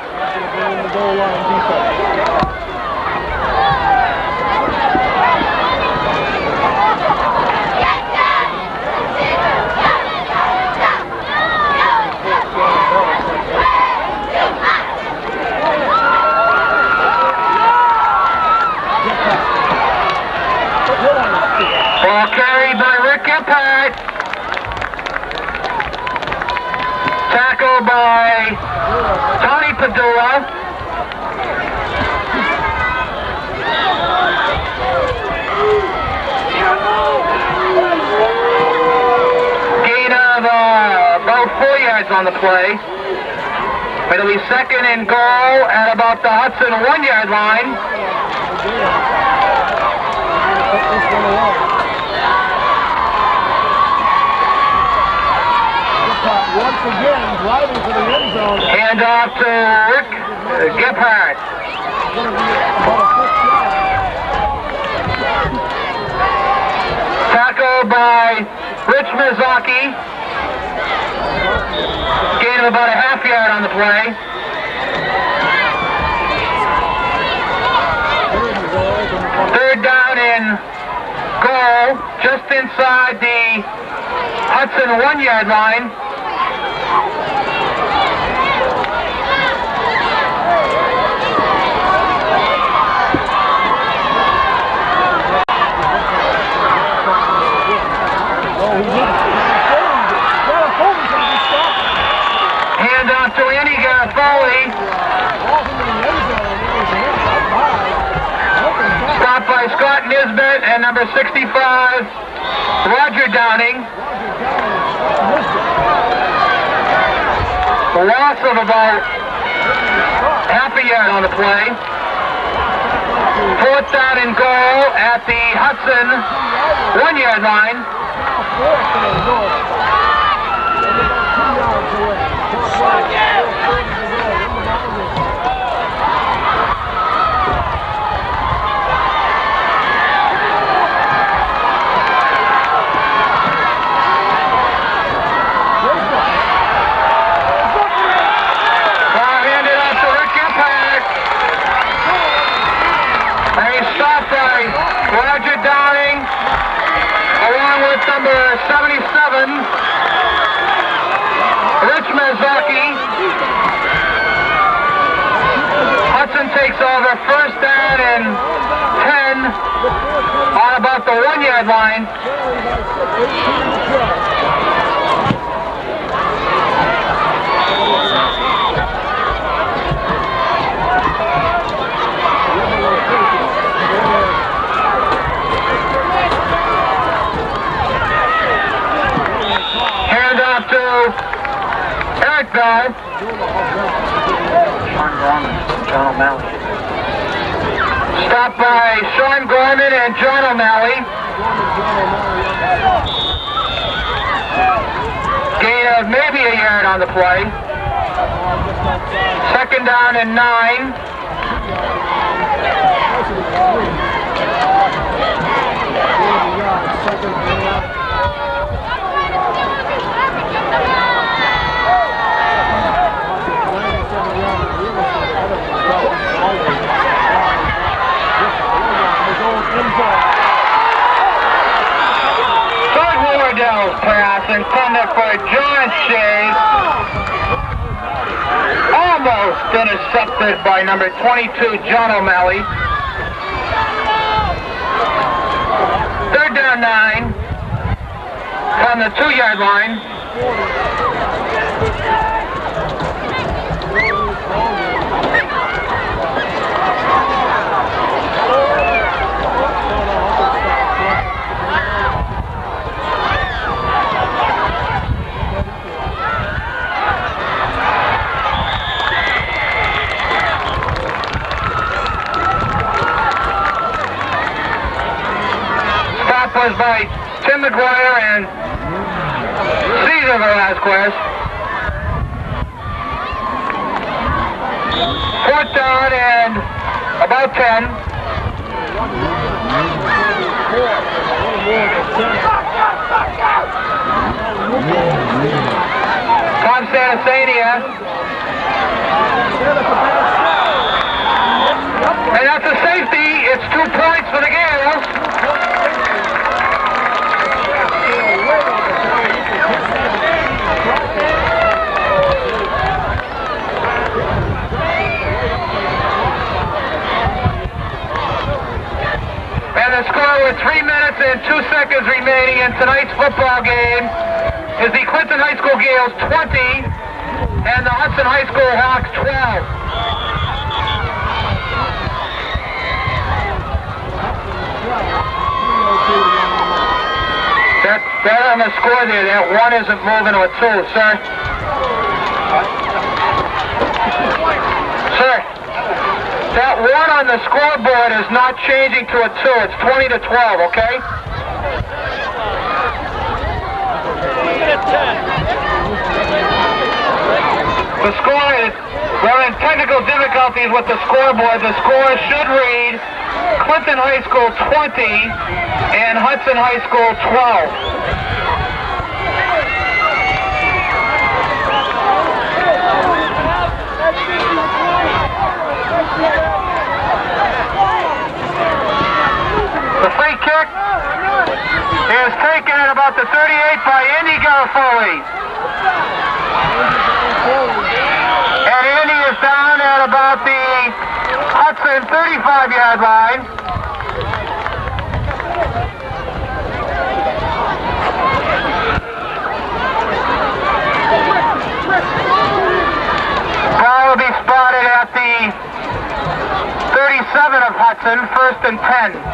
Ball carried by Rick Gephardt. Tackled by Tony Padula. Gain of about 4 yards on the play. It'll be second and goal at about the Hudson 1-yard line. Once again, driving to the end zone. Hand off to Rick Gephardt. Tackle by Rich Mizaki. Gain of about a half yard on the play. Third down and goal just inside the Hudson 1-yard line. Hand off to Andy Garofoli. Stopped by Scott Nisbet and number 65, Roger Downing. A loss of about half a yard on the play. Fourth down and goal at the Hudson 1-yard line. Handed off to Rick Gephardt. And he's stopped by Roger Downing along with number 77, Rich Mizaki. Hudson takes over first down and 10 on about the 1-yard line. Hand off to Eric Bell. John O'Malley. Stopped by Sean Gorman and John O'Malley. Gain of maybe a yard on the play. Second down and 9. Pass intended for John Shea. Almost intercepted by number 22, John O'Malley. Third down 9 from the 2-yard line. Was by Tim McGuire and Cesar Velasquez. Fourth down and about 10. Tom Santasania. And that's a safety. It's 2 points for the Gaels. And the score with 3 minutes and 2 seconds remaining in tonight's football game is the Clinton High School Gaels 20 and the Hudson High School Hawks 12. That on the score there, that 1 isn't moving to a 2, sir. Sir, that 1 on the scoreboard is not changing to a 2. It's 20-12, okay? The score is, we're in technical difficulties with the scoreboard. The score should read Clinton High School 20 and Hudson High School 12. The free kick is taken at about the 38 by Andy Garofoli. And Andy is down at about the Hudson 35-yard line. Ball will be spotted at the 37 of Hudson, 1st and 10.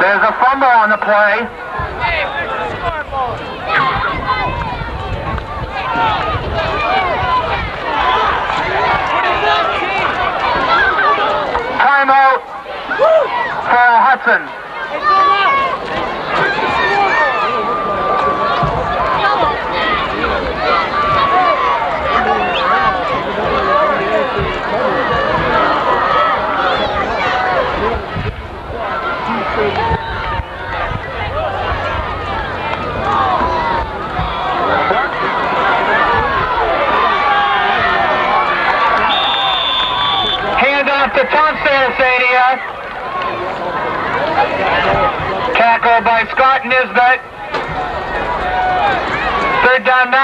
There's a fumble on the play. Timeout for Hudson. To Thompson, tackle by Scott Nisbet. 3rd down 9.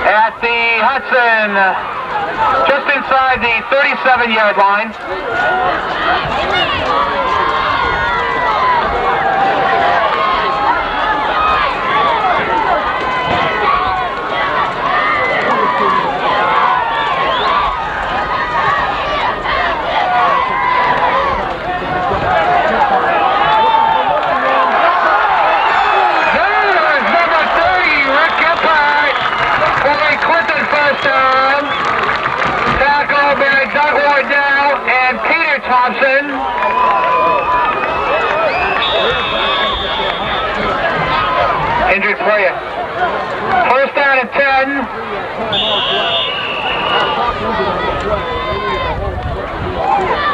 At the Hudson, just inside the 37-yard line. Thompson. Injured player. 1st down and 10.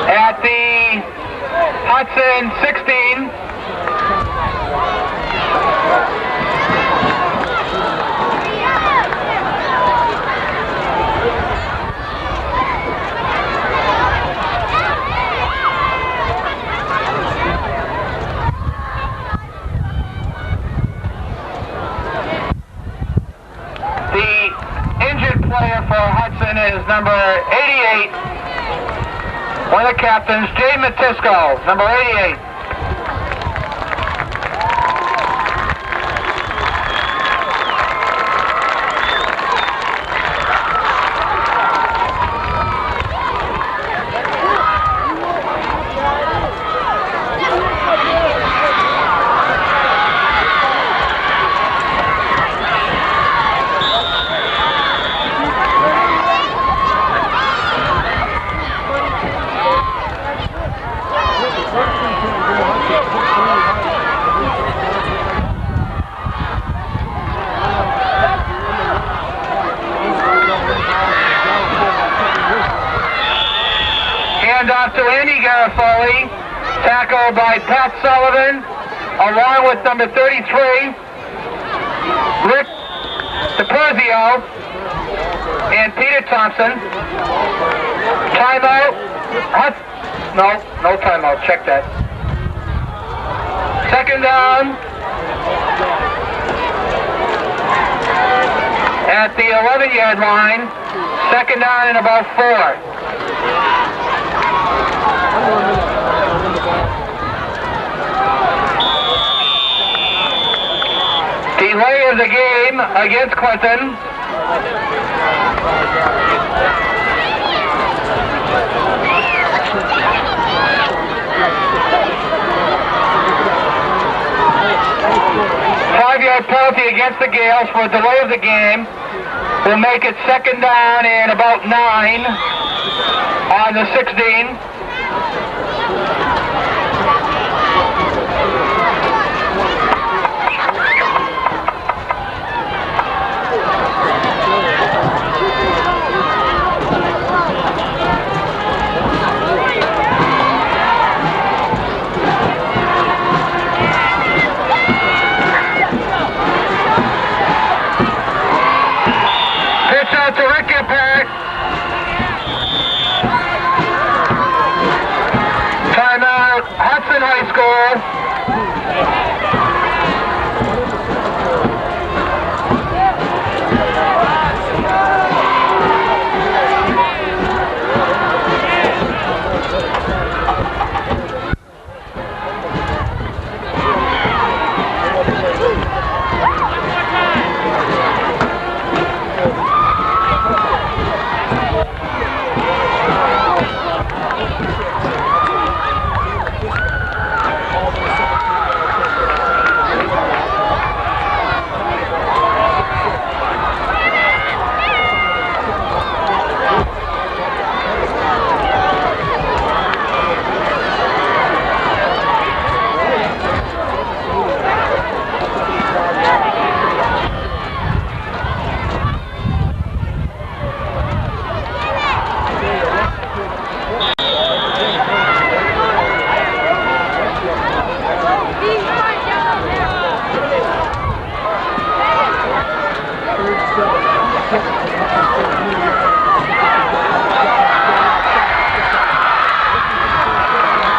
At the Hudson 16. For Hudson is number 88, one of the captains, Jay Matisco, number 88. Off to Andy Garofoli, tackled by Pat Sullivan, along with number 33, Rick DePerzio, and Peter Thompson. Timeout. No timeout. Check that. 2nd down. at the 11-yard line. Second down and about 4. Delay of the game against Clinton. Five-yard penalty against the Gaels for a delay of the game. Will make it second down and about 9 on the 16. Hudson High School.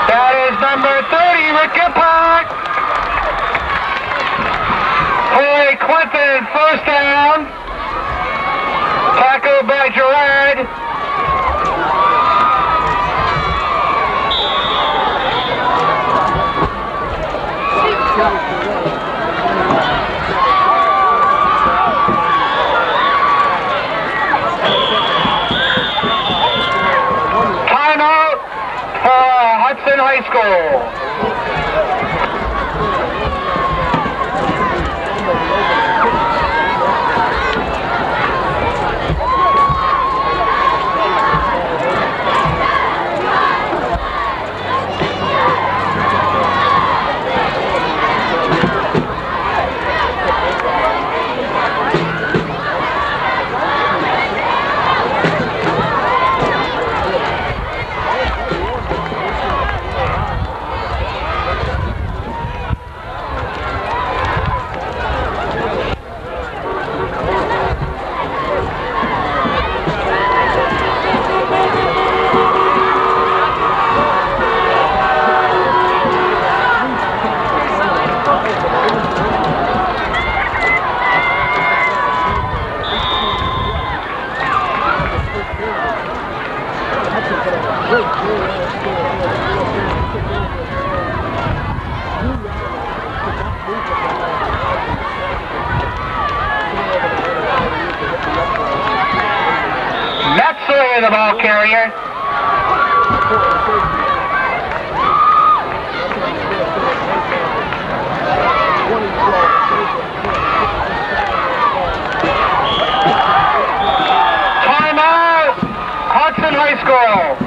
That is number 30, Rick Park. For a Clinton first down. Tackled by Gerard. Timeout for Hudson High School. Metzler, the ball carrier. Timeout, Hudson High School.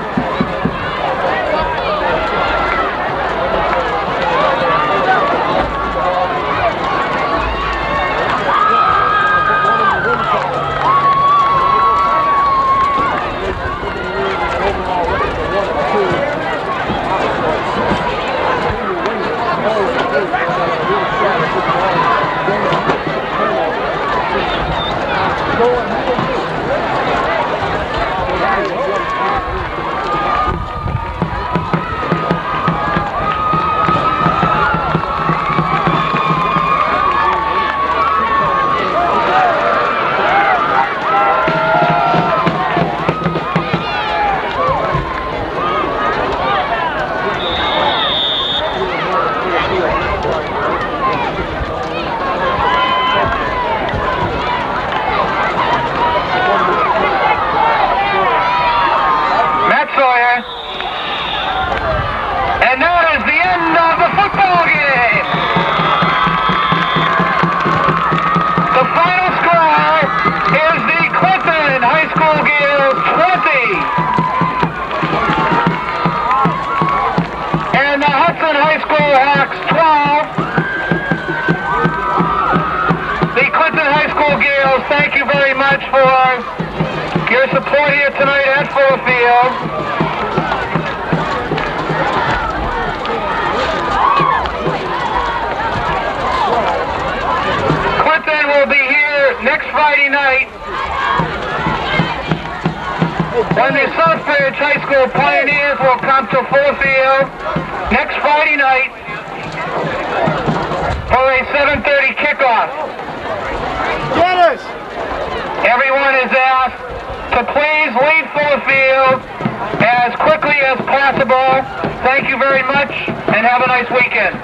your support here tonight at Fuller Field. Clinton will be here next Friday night when the Southbridge High School Pioneers will come to Fuller Field next Friday night for a 7:30 kickoff. Get us! Everyone is asked to please leave Fuller Field as quickly as possible. Thank you very much and have a nice weekend.